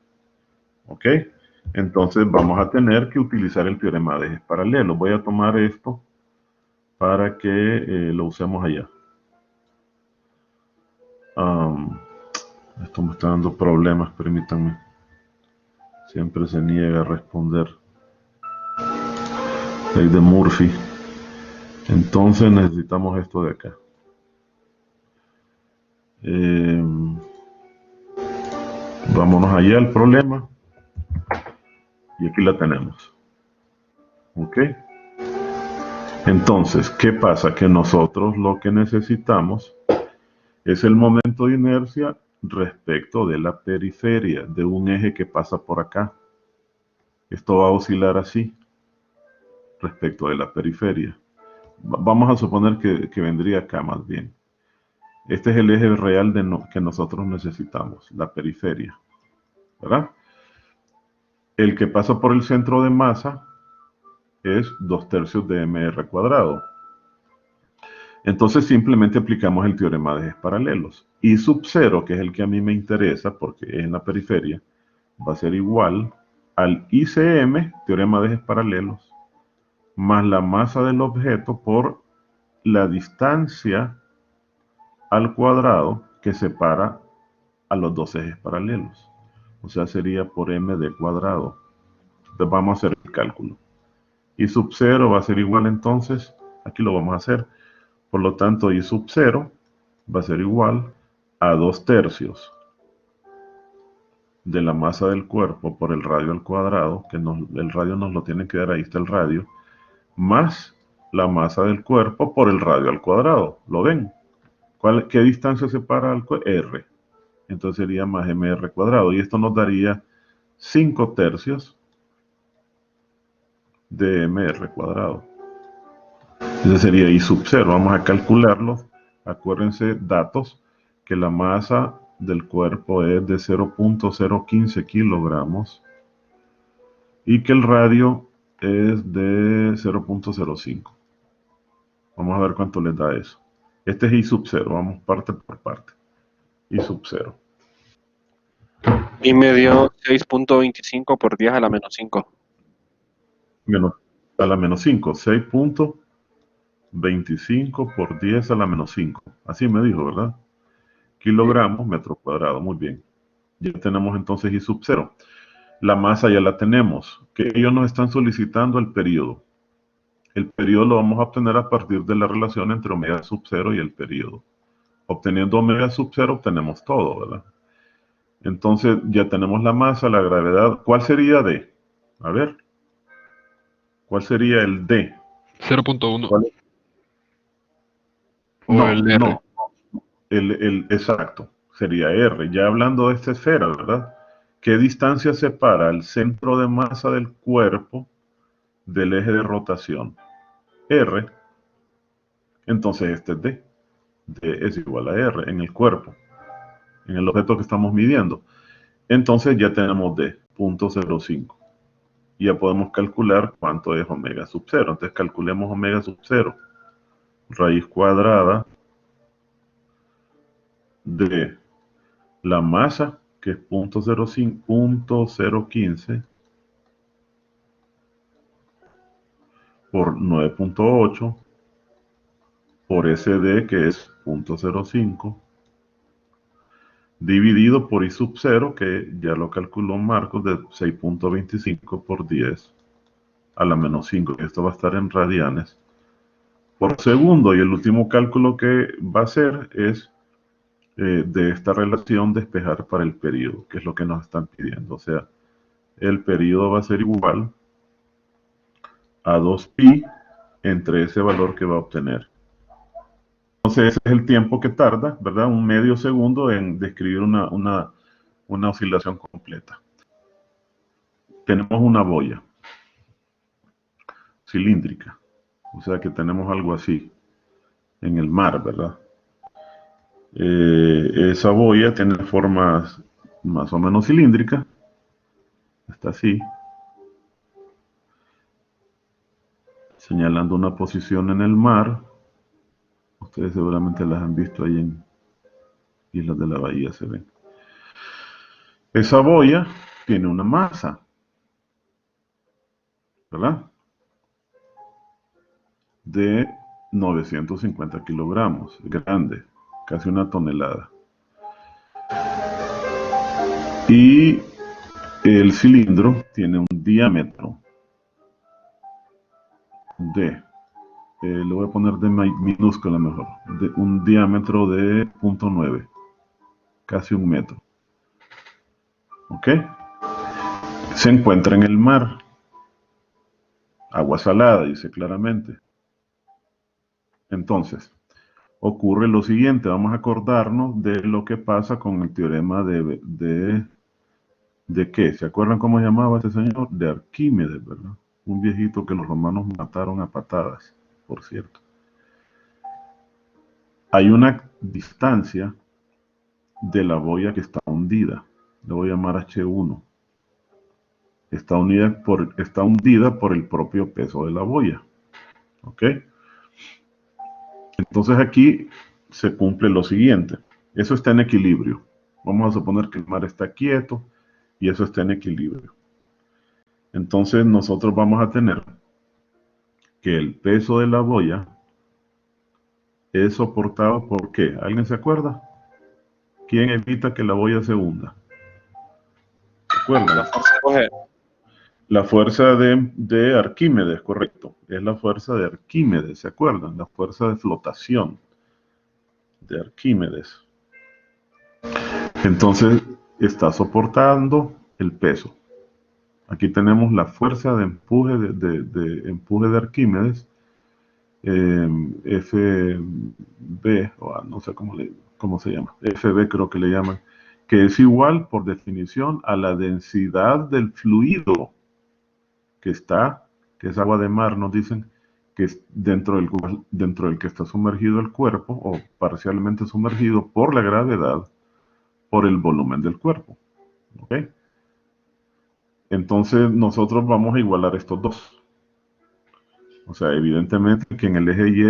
¿Ok? Entonces vamos a tener que utilizar el teorema de ejes paralelos. Voy a tomar esto para que lo usemos allá. Esto me está dando problemas, permítanme. Siempre se niega a responder. Ley de Murphy. Entonces necesitamos esto de acá. Vámonos allá al problema. Y aquí la tenemos. ¿Ok? Entonces, ¿qué pasa? Que nosotros lo que necesitamos es el momento de inercia respecto de la periferia, de un eje que pasa por acá. Esto va a oscilar así, respecto de la periferia. Vamos a suponer que vendría acá más bien. Este es el eje real que nosotros necesitamos, la periferia, ¿verdad? El que pasa por el centro de masa es 2/3 de mr cuadrado. Entonces simplemente aplicamos el teorema de ejes paralelos. I sub 0, que es el que a mí me interesa porque es en la periferia, va a ser igual al ICM, teorema de ejes paralelos, más la masa del objeto por la distancia al cuadrado que separa a los dos ejes paralelos. O sea, sería por md cuadrado. Entonces vamos a hacer el cálculo. I sub 0 va a ser igual entonces, aquí lo vamos a hacer. Por lo tanto, I sub 0 va a ser igual a 2/3 de la masa del cuerpo por el radio al cuadrado, que el radio nos lo tiene que dar, ahí está el radio, más la masa del cuerpo por el radio al cuadrado. ¿Lo ven? ¿Qué distancia separa al cuerpo? R. Entonces sería más mr cuadrado. Y esto nos daría 5/3 de mr cuadrado. Ese sería I sub 0. Vamos a calcularlo. Acuérdense, datos, que la masa del cuerpo es de 0.015 kilogramos y que el radio es de 0.05. Vamos a ver cuánto les da eso. Este es I sub 0. Vamos parte por parte. I sub 0. Y me dio 6.25 por 10 a la menos 5. Menos, a la menos 5. 6.25 por 10 a la menos 5. Así me dijo, ¿verdad? Kilogramos, metro cuadrado. Muy bien. Ya tenemos entonces I sub 0. La masa ya la tenemos. Que ellos nos están solicitando el periodo. El periodo lo vamos a obtener a partir de la relación entre omega sub 0 y el periodo. Obteniendo omega sub 0 obtenemos todo, ¿verdad? Entonces ya tenemos la masa, la gravedad. ¿Cuál sería D? A ver. ¿Cuál sería el D? 0.1 ¿Cuál es? o No, el R. no. El exacto. Sería R. Ya hablando de esta esfera, ¿verdad? ¿Qué distancia separa el centro de masa del cuerpo del eje de rotación? R. Entonces este es D. D es igual a R en el cuerpo, en el objeto que estamos midiendo. Entonces ya tenemos D, 0.05. Y ya podemos calcular cuánto es omega sub 0. Entonces calculemos omega sub 0. Raíz cuadrada de la masa, que es 0.015 por 9.8 por SD, que es 0.05, dividido por I sub 0, que ya lo calculó Marcos, de 6.25 por 10 a la menos 5. Esto va a estar en radianes por segundo. Y el último cálculo que va a hacer es de esta relación despejar para el periodo, que es lo que nos están pidiendo. O sea, el periodo va a ser igual a 2pi entre ese valor que va a obtener. Entonces ese es el tiempo que tarda, ¿verdad? Un medio segundo en describir una oscilación completa. Tenemos una boya cilíndrica, o sea que tenemos algo así en el mar, ¿verdad? Esa boya tiene formas más o menos cilíndricas, está así, señalando una posición en el mar. Ustedes seguramente las han visto ahí en Islas de la Bahía, se ven. Esa boya tiene una masa, ¿verdad? De 950 kilogramos, grande, casi una tonelada. Y el cilindro tiene un diámetro de, le voy a poner de minúscula mejor, de un diámetro de 0.9, casi 1 metro. ¿Ok? Se encuentra en el mar. Agua salada, dice claramente. Entonces, ocurre lo siguiente. Vamos a acordarnos de lo que pasa con el teorema ¿de qué? ¿Se acuerdan cómo se llamaba este señor? De Arquímedes, ¿verdad? Un viejito que los romanos mataron a patadas, por cierto. Hay una distancia de la boya que está hundida. Le voy a llamar H1. Está hundida por el propio peso de la boya. ¿Ok? Entonces aquí se cumple lo siguiente. Eso está en equilibrio. Vamos a suponer que el mar está quieto y eso está en equilibrio. Entonces nosotros vamos a tener que el peso de la boya es soportado por ¿qué? ¿Alguien se acuerda? ¿Quién evita que la boya se hunda? ¿Se acuerdan? La fuerza de La fuerza de Arquímedes, correcto. Es la fuerza de Arquímedes, ¿se acuerdan? La fuerza de flotación de Arquímedes. Entonces está soportando el peso. Aquí tenemos la fuerza de empuje empuje de Arquímedes, FB, no sé cómo se llama, FB creo que le llaman, que es igual por definición a la densidad del fluido que es agua de mar, nos dicen, que es dentro del que está sumergido el cuerpo, o parcialmente sumergido por la gravedad, por el volumen del cuerpo. ¿Ok? Entonces nosotros vamos a igualar estos dos. O sea, evidentemente que en el eje Y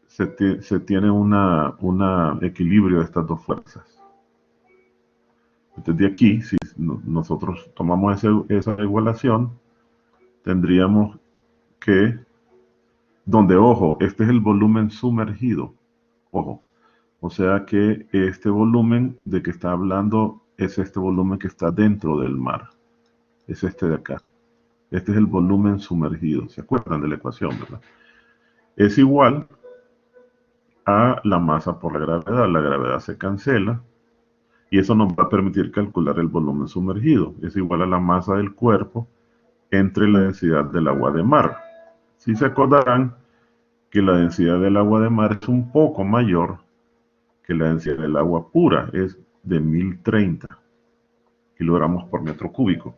se tiene un equilibrio de estas dos fuerzas. Desde aquí, si nosotros tomamos esa igualación, tendríamos que, donde, ojo, este es el volumen sumergido, ojo, o sea que este volumen de que está hablando es este volumen que está dentro del mar, es este de acá. Este es el volumen sumergido, ¿se acuerdan de la ecuación, verdad? Es igual a la masa por la gravedad se cancela, y eso nos va a permitir calcular el volumen sumergido. Es igual a la masa del cuerpo entre la densidad del agua de mar. Si se acordarán que la densidad del agua de mar es un poco mayor que la densidad del agua pura, es de 1030 kilogramos por metro cúbico.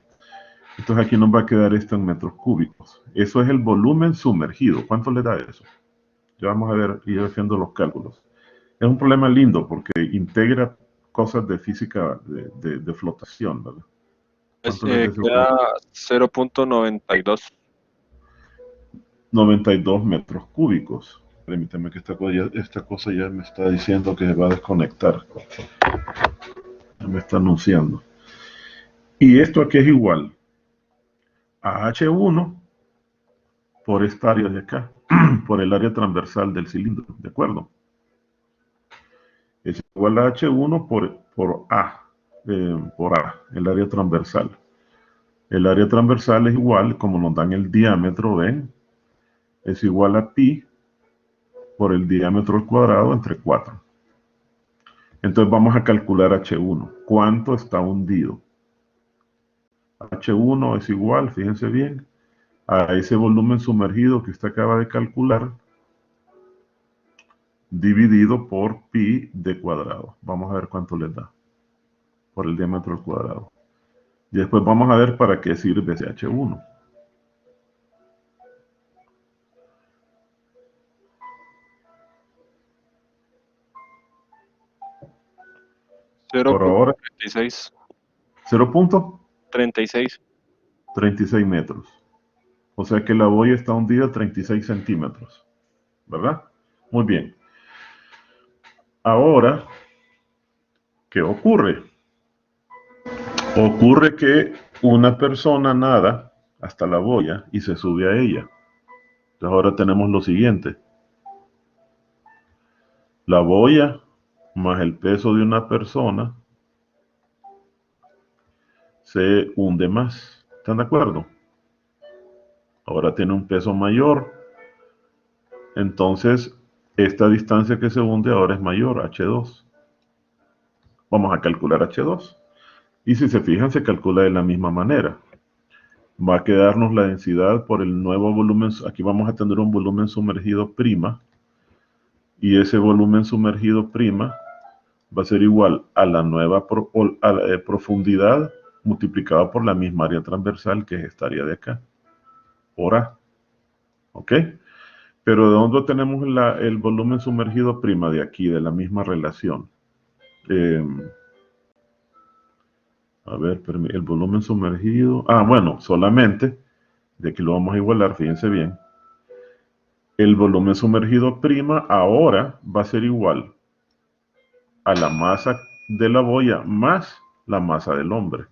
Entonces aquí nos va a quedar esto en metros cúbicos. Eso es el volumen sumergido. ¿Cuánto le da eso? Ya vamos a ver, ir haciendo los cálculos. Es un problema lindo porque integra cosas de física de flotación, ¿verdad? Queda 0.92. 92 metros cúbicos. Permítame que esta cosa ya me está diciendo que se va a desconectar. Ya me está anunciando. Y esto aquí es igual a H1 por esta área de acá, por el área transversal del cilindro, ¿de acuerdo? Es igual a H1 por A, el área transversal. El área transversal es igual, como nos dan el diámetro, ¿ven? Es igual a pi por el diámetro al cuadrado entre 4. Entonces vamos a calcular H1. ¿Cuánto está hundido? H1 es igual, fíjense bien, a ese volumen sumergido que usted acaba de calcular, dividido por pi de cuadrado. Vamos a ver cuánto les da por el diámetro al cuadrado. Y después vamos a ver para qué sirve ese H1. Por ahora, 0.36. 0.36 36. metros. O sea que la boya está hundida 36 centímetros. ¿Verdad? Muy bien. Ahora, ¿qué ocurre? Ocurre que una persona nada hasta la boya y se sube a ella. Entonces ahora tenemos lo siguiente. La boya más el peso de una persona se hunde más. ¿Están de acuerdo? Ahora tiene un peso mayor. Entonces, esta distancia que se hunde ahora es mayor, H2. Vamos a calcular H2. Y si se fijan, se calcula de la misma manera. Va a quedarnos la densidad por el nuevo volumen. Aquí vamos a tener un volumen sumergido prima. Y ese volumen sumergido prima va a ser igual a la nueva profundidad multiplicada por la misma área transversal, que es esta área de acá, por A. ¿Ok? Pero ¿de dónde tenemos el volumen sumergido prima? De aquí, de la misma relación. A ver, el volumen sumergido. Bueno, solamente, de aquí lo vamos a igualar, fíjense bien. El volumen sumergido prima ahora va a ser igual a la masa de la boya más la masa del hombre.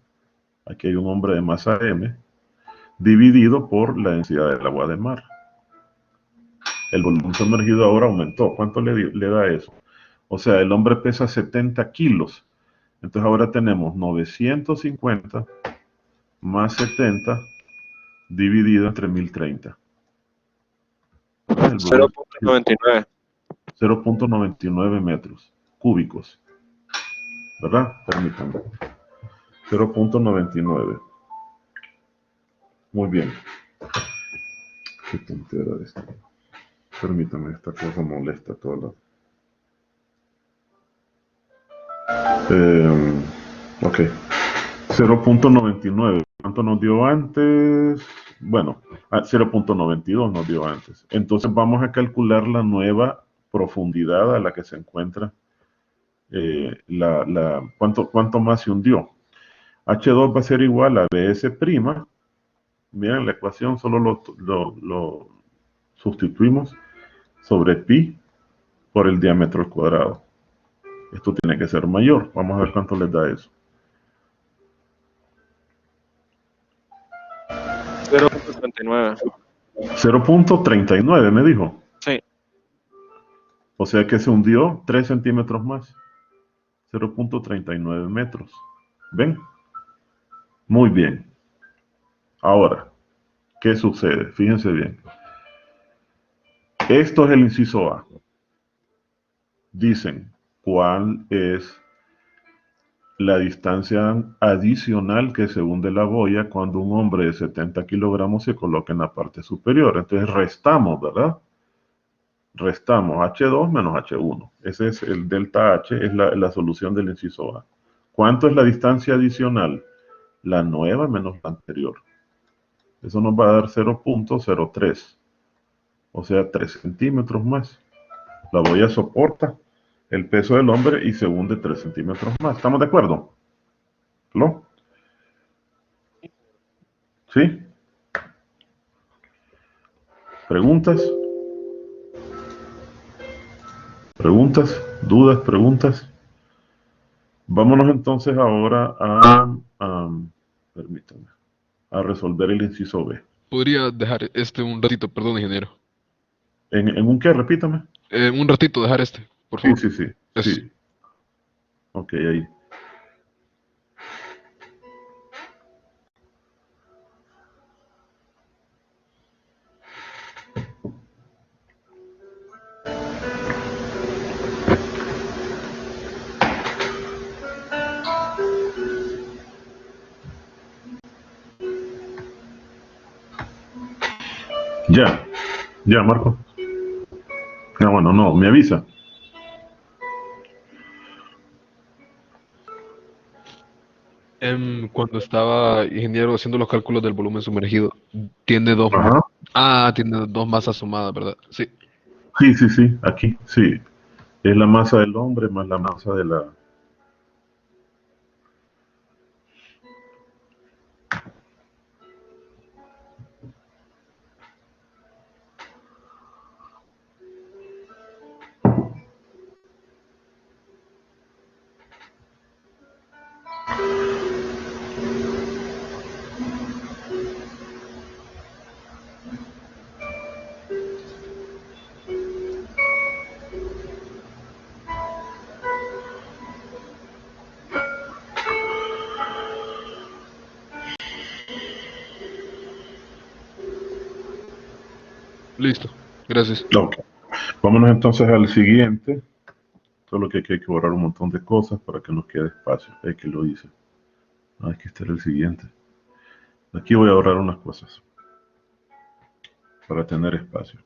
Aquí hay un hombre de masa M, dividido por la densidad del agua de mar. El volumen sumergido ahora aumentó. ¿Cuánto le da eso? O sea, el hombre pesa 70 kilos. Entonces ahora tenemos 950 más 70 dividido entre 1030. 0.99. 0.99 metros cúbicos. ¿Verdad? Permítanme. 0.99. Muy bien. Qué tontera de esto. Permítame, esta cosa molesta toda ok. 0.99. ¿Cuánto nos dio antes? Bueno, 0.92 nos dio antes. Entonces vamos a calcular la nueva profundidad a la que se encuentra. ¿Cuánto más se hundió? H2 va a ser igual a BS'. Vean, la ecuación solo lo sustituimos sobre pi por el diámetro al cuadrado. Esto tiene que ser mayor. Vamos a ver cuánto les da eso. 0.39. 0.39 me dijo. Sí. O sea que se hundió 3 centímetros más. 0.39 metros. ¿Ven? Muy bien. Ahora, ¿qué sucede? Fíjense bien. Esto es el inciso A. Dicen, ¿cuál es la distancia adicional que se hunde la boya cuando un hombre de 70 kilogramos se coloca en la parte superior? Entonces restamos, ¿verdad? Restamos H2 menos H1. Ese es el delta H, es la solución del inciso A. ¿Cuánto es la distancia adicional? La nueva menos la anterior. Eso nos va a dar 0.03. O sea, 3 centímetros más. La boya soporta el peso del hombre y se hunde 3 centímetros más. ¿Estamos de acuerdo? ¿No? ¿Sí? ¿Preguntas? ¿Preguntas? ¿Dudas? ¿Preguntas? Vámonos entonces ahora permítame, a resolver el inciso B. Podría dejar este un ratito, perdón, ingeniero. ¿En un qué? Repítame. Un ratito dejar este, por Sí, favor. sí, sí. Es, Sí. Ok, ahí. Ya. Ya, Marco. Ah, bueno, no, me avisa. Cuando estaba ingeniero haciendo los cálculos del volumen sumergido, tiene dos, Ajá. tiene dos masas sumadas, ¿verdad? Sí. Sí, sí, sí, aquí, sí. Es la masa del hombre más la masa de la... Listo. Gracias. Ok. Vámonos entonces al siguiente. Solo que aquí hay que borrar un montón de cosas para que nos quede espacio. Es que lo hice. Ah, aquí está el siguiente. Aquí voy a borrar unas cosas para tener espacio.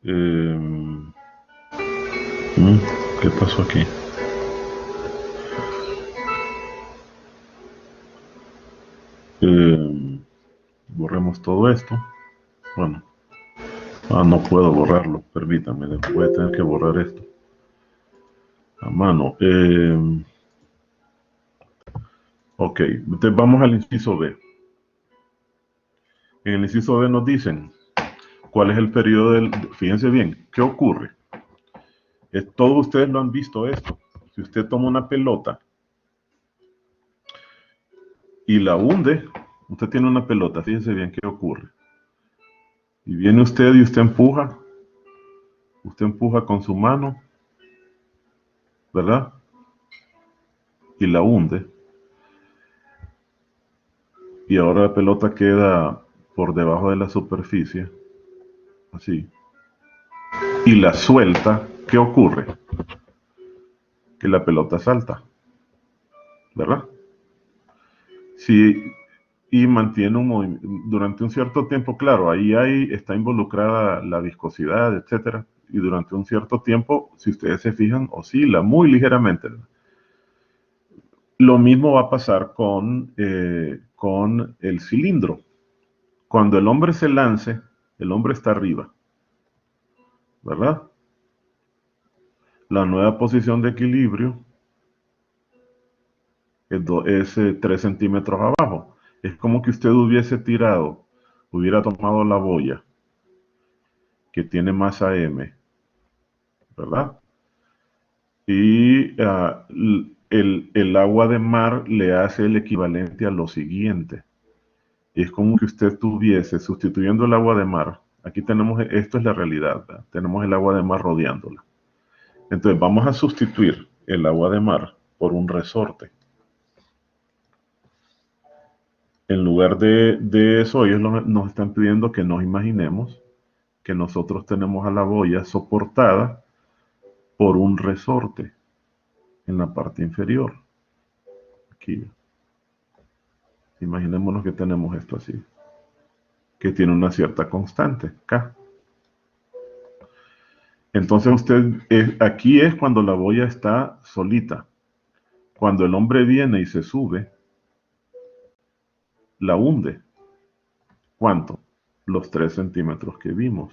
¿Qué pasó aquí? Borremos todo esto. Bueno, no puedo borrarlo, permítame, voy a tener que borrar esto a mano. Ok, entonces vamos al inciso B. En el inciso B nos dicen cuál es el periodo del... Fíjense bien, ¿qué ocurre? Todos ustedes lo han visto esto. Si usted toma una pelota y la hunde, usted tiene una pelota, fíjense bien qué ocurre. Y viene usted y usted empuja con su mano, ¿verdad? Y la hunde. Y ahora la pelota queda por debajo de la superficie, así. Y la suelta, ¿qué ocurre? Que la pelota salta, ¿verdad? Sí, y mantiene un movimiento durante un cierto tiempo, claro, está involucrada la viscosidad, etcétera, y durante un cierto tiempo, si ustedes se fijan, oscila muy ligeramente. Lo mismo va a pasar con el cilindro. Cuando el hombre se lance, el hombre está arriba, ¿verdad? La nueva posición de equilibrio es 3 centímetros abajo. Es como que usted hubiera tomado la boya que tiene masa M, ¿verdad? Y el agua de mar le hace el equivalente a lo siguiente. Es como que usted tuviese, sustituyendo el agua de mar, aquí tenemos, esto es la realidad, ¿verdad? Tenemos el agua de mar rodeándola. Entonces vamos a sustituir el agua de mar por un resorte. En lugar de eso, ellos nos están pidiendo que nos imaginemos que nosotros tenemos a la boya soportada por un resorte en la parte inferior. Aquí. Imaginémonos que tenemos esto así, que tiene una cierta constante, K. Entonces aquí es cuando la boya está solita. Cuando el hombre viene y se sube, la hunde. ¿Cuánto? Los 3 centímetros que vimos.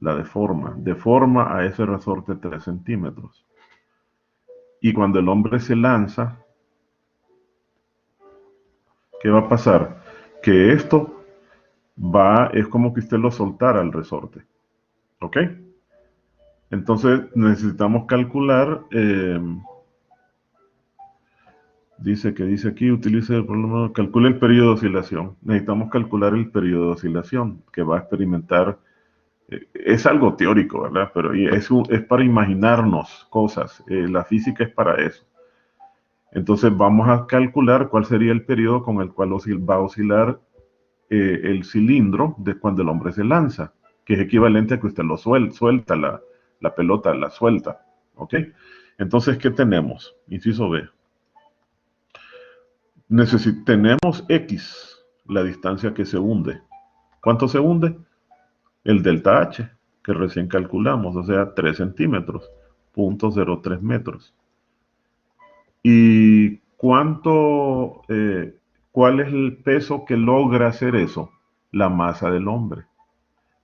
La deforma a ese resorte 3 centímetros. Y cuando el hombre se lanza, ¿qué va a pasar? Que esto es como que usted lo soltara al resorte. ¿Ok? Entonces necesitamos calcular, dice aquí, utilice el problema, calcule el periodo de oscilación. Necesitamos calcular el periodo de oscilación que va a experimentar. Es algo teórico, ¿verdad? Pero es para imaginarnos cosas. La física es para eso. Entonces vamos a calcular cuál sería el periodo con el cual va a oscilar el cilindro de cuando el hombre se lanza, que es equivalente a que usted lo suelta, la pelota la suelta. ¿Ok? Entonces, ¿qué tenemos? Inciso B. Tenemos X, la distancia que se hunde. ¿Cuánto se hunde? El delta H, que recién calculamos, o sea, 3 centímetros, 0.03 metros. ¿Y cuál es el peso que logra hacer eso? La masa del hombre.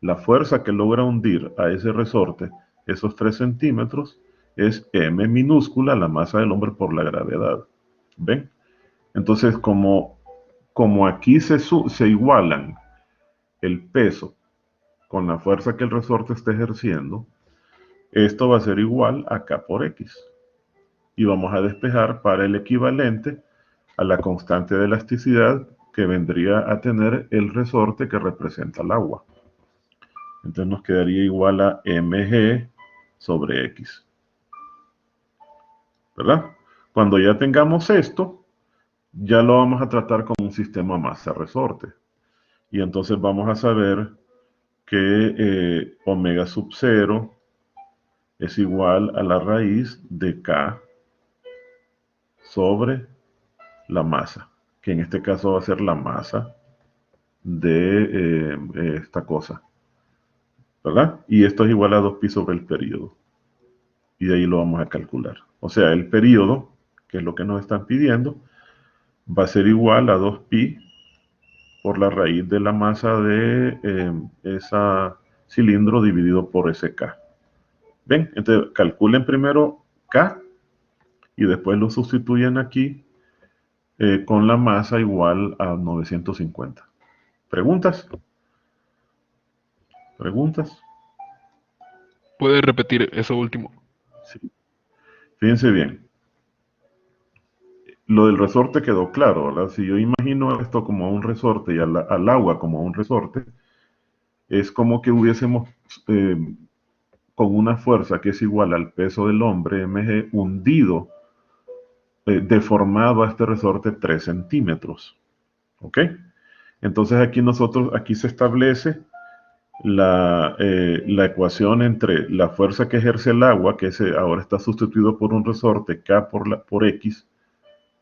La fuerza que logra hundir a ese resorte, esos 3 centímetros, es m minúscula, la masa del hombre por la gravedad. ¿Ven? Entonces, como aquí se igualan el peso con la fuerza que el resorte está ejerciendo, esto va a ser igual a K por X. Y vamos a despejar para el equivalente a la constante de elasticidad que vendría a tener el resorte que representa el agua. Entonces nos quedaría igual a mg sobre x. ¿Verdad? Cuando ya tengamos esto, ya lo vamos a tratar como un sistema masa-resorte. Y entonces vamos a saber que omega sub 0 es igual a la raíz de K sobre la masa, que en este caso va a ser la masa de esta cosa, ¿verdad? Y esto es igual a 2pi sobre el periodo. Y de ahí lo vamos a calcular. O sea, el periodo, que es lo que nos están pidiendo, va a ser igual a 2pi por la raíz de la masa de ese cilindro dividido por ese K. ¿Ven? Entonces calculen primero K y después lo sustituyen aquí con la masa igual a 950. ¿Preguntas? ¿Preguntas? ¿Puedes repetir eso último? Sí. Fíjense bien. Lo del resorte quedó claro, ¿verdad? Si yo imagino esto como un resorte y al agua como un resorte, es como que hubiésemos con una fuerza que es igual al peso del hombre, mg, hundido, deformado a este resorte 3 centímetros. ¿Ok? Entonces aquí se establece la ecuación entre la fuerza que ejerce el agua, que ahora está sustituido por un resorte, K por X,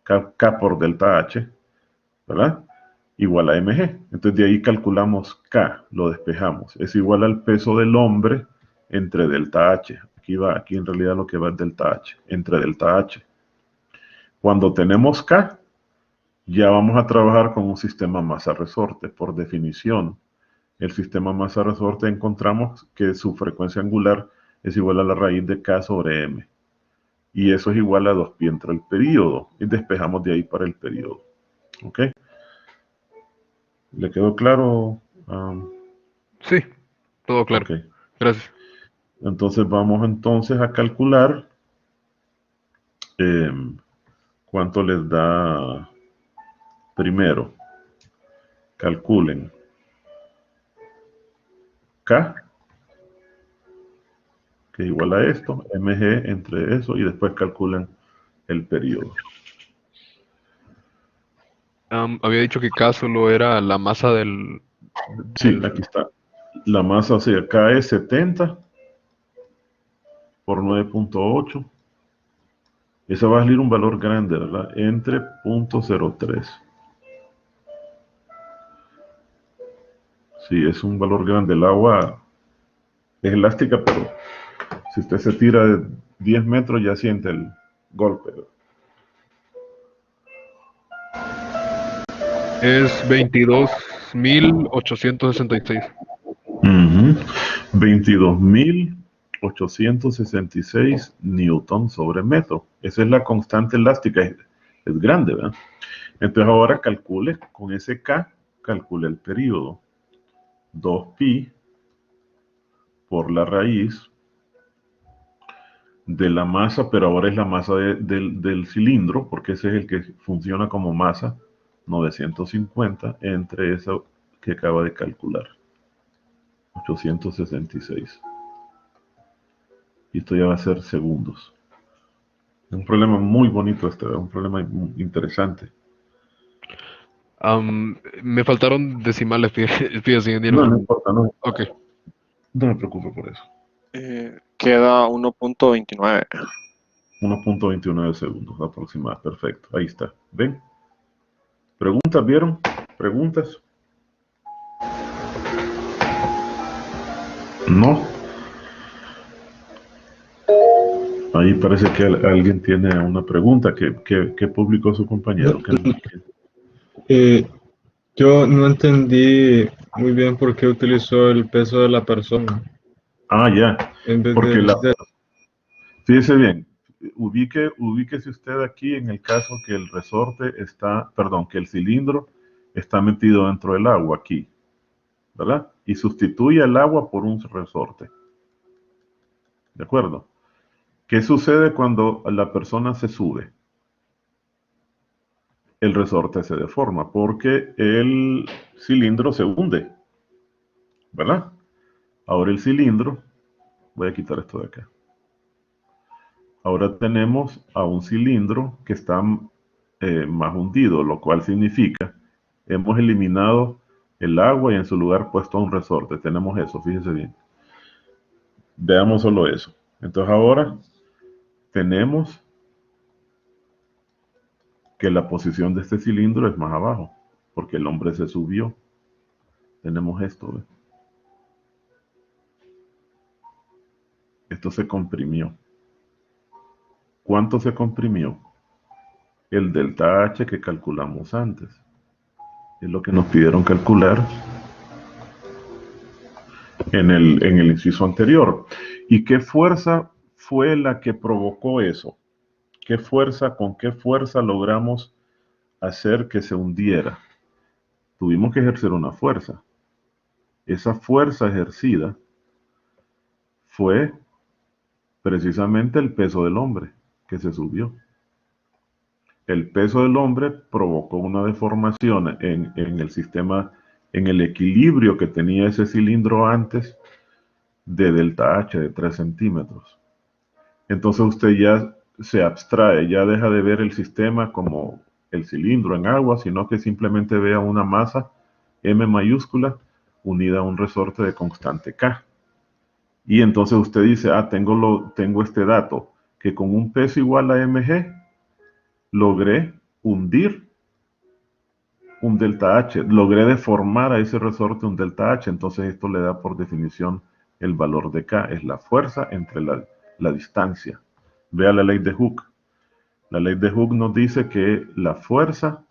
K por delta H, ¿verdad? Igual a mg. Entonces de ahí calculamos K, lo despejamos. Es igual al peso del hombre entre delta H. Aquí en realidad lo que va es delta H, entre delta H. Cuando tenemos K, ya vamos a trabajar con un sistema masa-resorte. Por definición, el sistema masa-resorte encontramos que su frecuencia angular es igual a la raíz de K sobre M. Y eso es igual a 2pi entre el periodo. Y despejamos de ahí para el periodo. ¿Ok? ¿Le quedó claro? Sí, todo claro. Ok. Gracias. Entonces vamos entonces a calcular cuánto les da primero. calculen K, que es igual a esto, mg entre eso, y después calculen el periodo. Había dicho que K solo era la masa Sí, aquí está. La masa, o sea, K es 70 por 9.8. Esa va a salir un valor grande, ¿verdad? Entre 0.03. Sí, es un valor grande. El agua es elástica, pero si usted se tira de 10 metros ya siente el golpe. es 22.866. 22.866 newton sobre metro. Esa es la constante elástica, es grande, ¿verdad? Entonces ahora calcule con ese K, calcule el periodo. 2pi por la raíz de la masa, pero ahora es la masa del cilindro, porque ese es el que funciona como masa, 950, entre eso que acaba de calcular, 866. Y esto ya va a ser segundos. Es un problema muy bonito este, un problema interesante. Me faltaron decimales, fíjese, ingeniero. No importa, Ok. no me preocupe por eso. Queda 1.29. 1.29 segundos aproximadamente. Perfecto, ahí está. ¿Ven? ¿Preguntas, vieron? ¿Preguntas? No. Ahí parece que alguien tiene una pregunta que publicó su compañero. Yo no entendí muy bien por qué utilizó el peso de la persona Ah, ya. en vez Porque de... fíjese bien, ubíquese usted aquí en el caso que el resorte está, perdón, que el cilindro está metido dentro del agua aquí, ¿verdad? Y sustituye el agua por un resorte. ¿De acuerdo? ¿Qué sucede cuando la persona se sube? El resorte se deforma porque el cilindro se hunde, ¿verdad? Ahora el cilindro, voy a quitar esto de acá. Ahora tenemos a un cilindro que está más hundido, lo cual significa hemos eliminado el agua y en su lugar puesto un resorte. Tenemos eso, fíjese bien. Veamos solo eso. Entonces ahora tenemos que la posición de este cilindro es más abajo, porque el hombre se subió. Tenemos esto, ¿ve? Esto se comprimió. ¿Cuánto se comprimió? El delta H que calculamos antes. Es lo que nos pidieron calcular en el inciso anterior. ¿Y qué fuerza fue la que provocó eso? ¿Con qué fuerza logramos hacer que se hundiera? Tuvimos que ejercer una fuerza. Esa fuerza ejercida fue precisamente el peso del hombre que se subió. El peso del hombre provocó una deformación en el sistema, en el equilibrio que tenía ese cilindro antes de delta H de 3 centímetros. Entonces usted ya se abstrae, ya deja de ver el sistema como el cilindro en agua, sino que simplemente vea una masa M mayúscula unida a un resorte de constante K. Y entonces usted dice, tengo este dato, que con un peso igual a mg logré hundir un delta H, logré deformar a ese resorte un delta H, entonces esto le da por definición el valor de K, es la fuerza entre la distancia. Vea la ley de Hooke. La ley de Hooke nos dice que la fuerza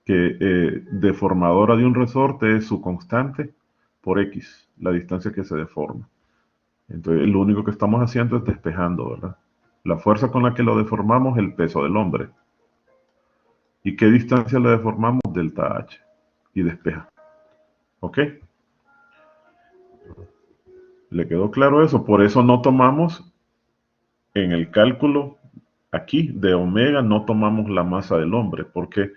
deformadora de un resorte es su constante por X, la distancia que se deforma. Entonces lo único que estamos haciendo es despejando, ¿verdad? La fuerza con la que lo deformamos es el peso del hombre. ¿Y qué distancia le deformamos? Delta H. Y despeja. ¿Ok? ¿Le quedó claro eso? Por eso no tomamos en el cálculo aquí de omega, no tomamos la masa del hombre, porque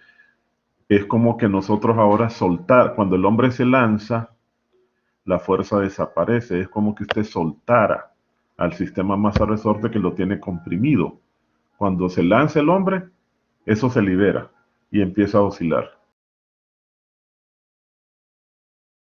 es como que nosotros ahora soltar, cuando el hombre se lanza, la fuerza desaparece, es como que usted soltara al sistema masa resorte que lo tiene comprimido. Cuando se lanza el hombre, eso se libera y empieza a oscilar.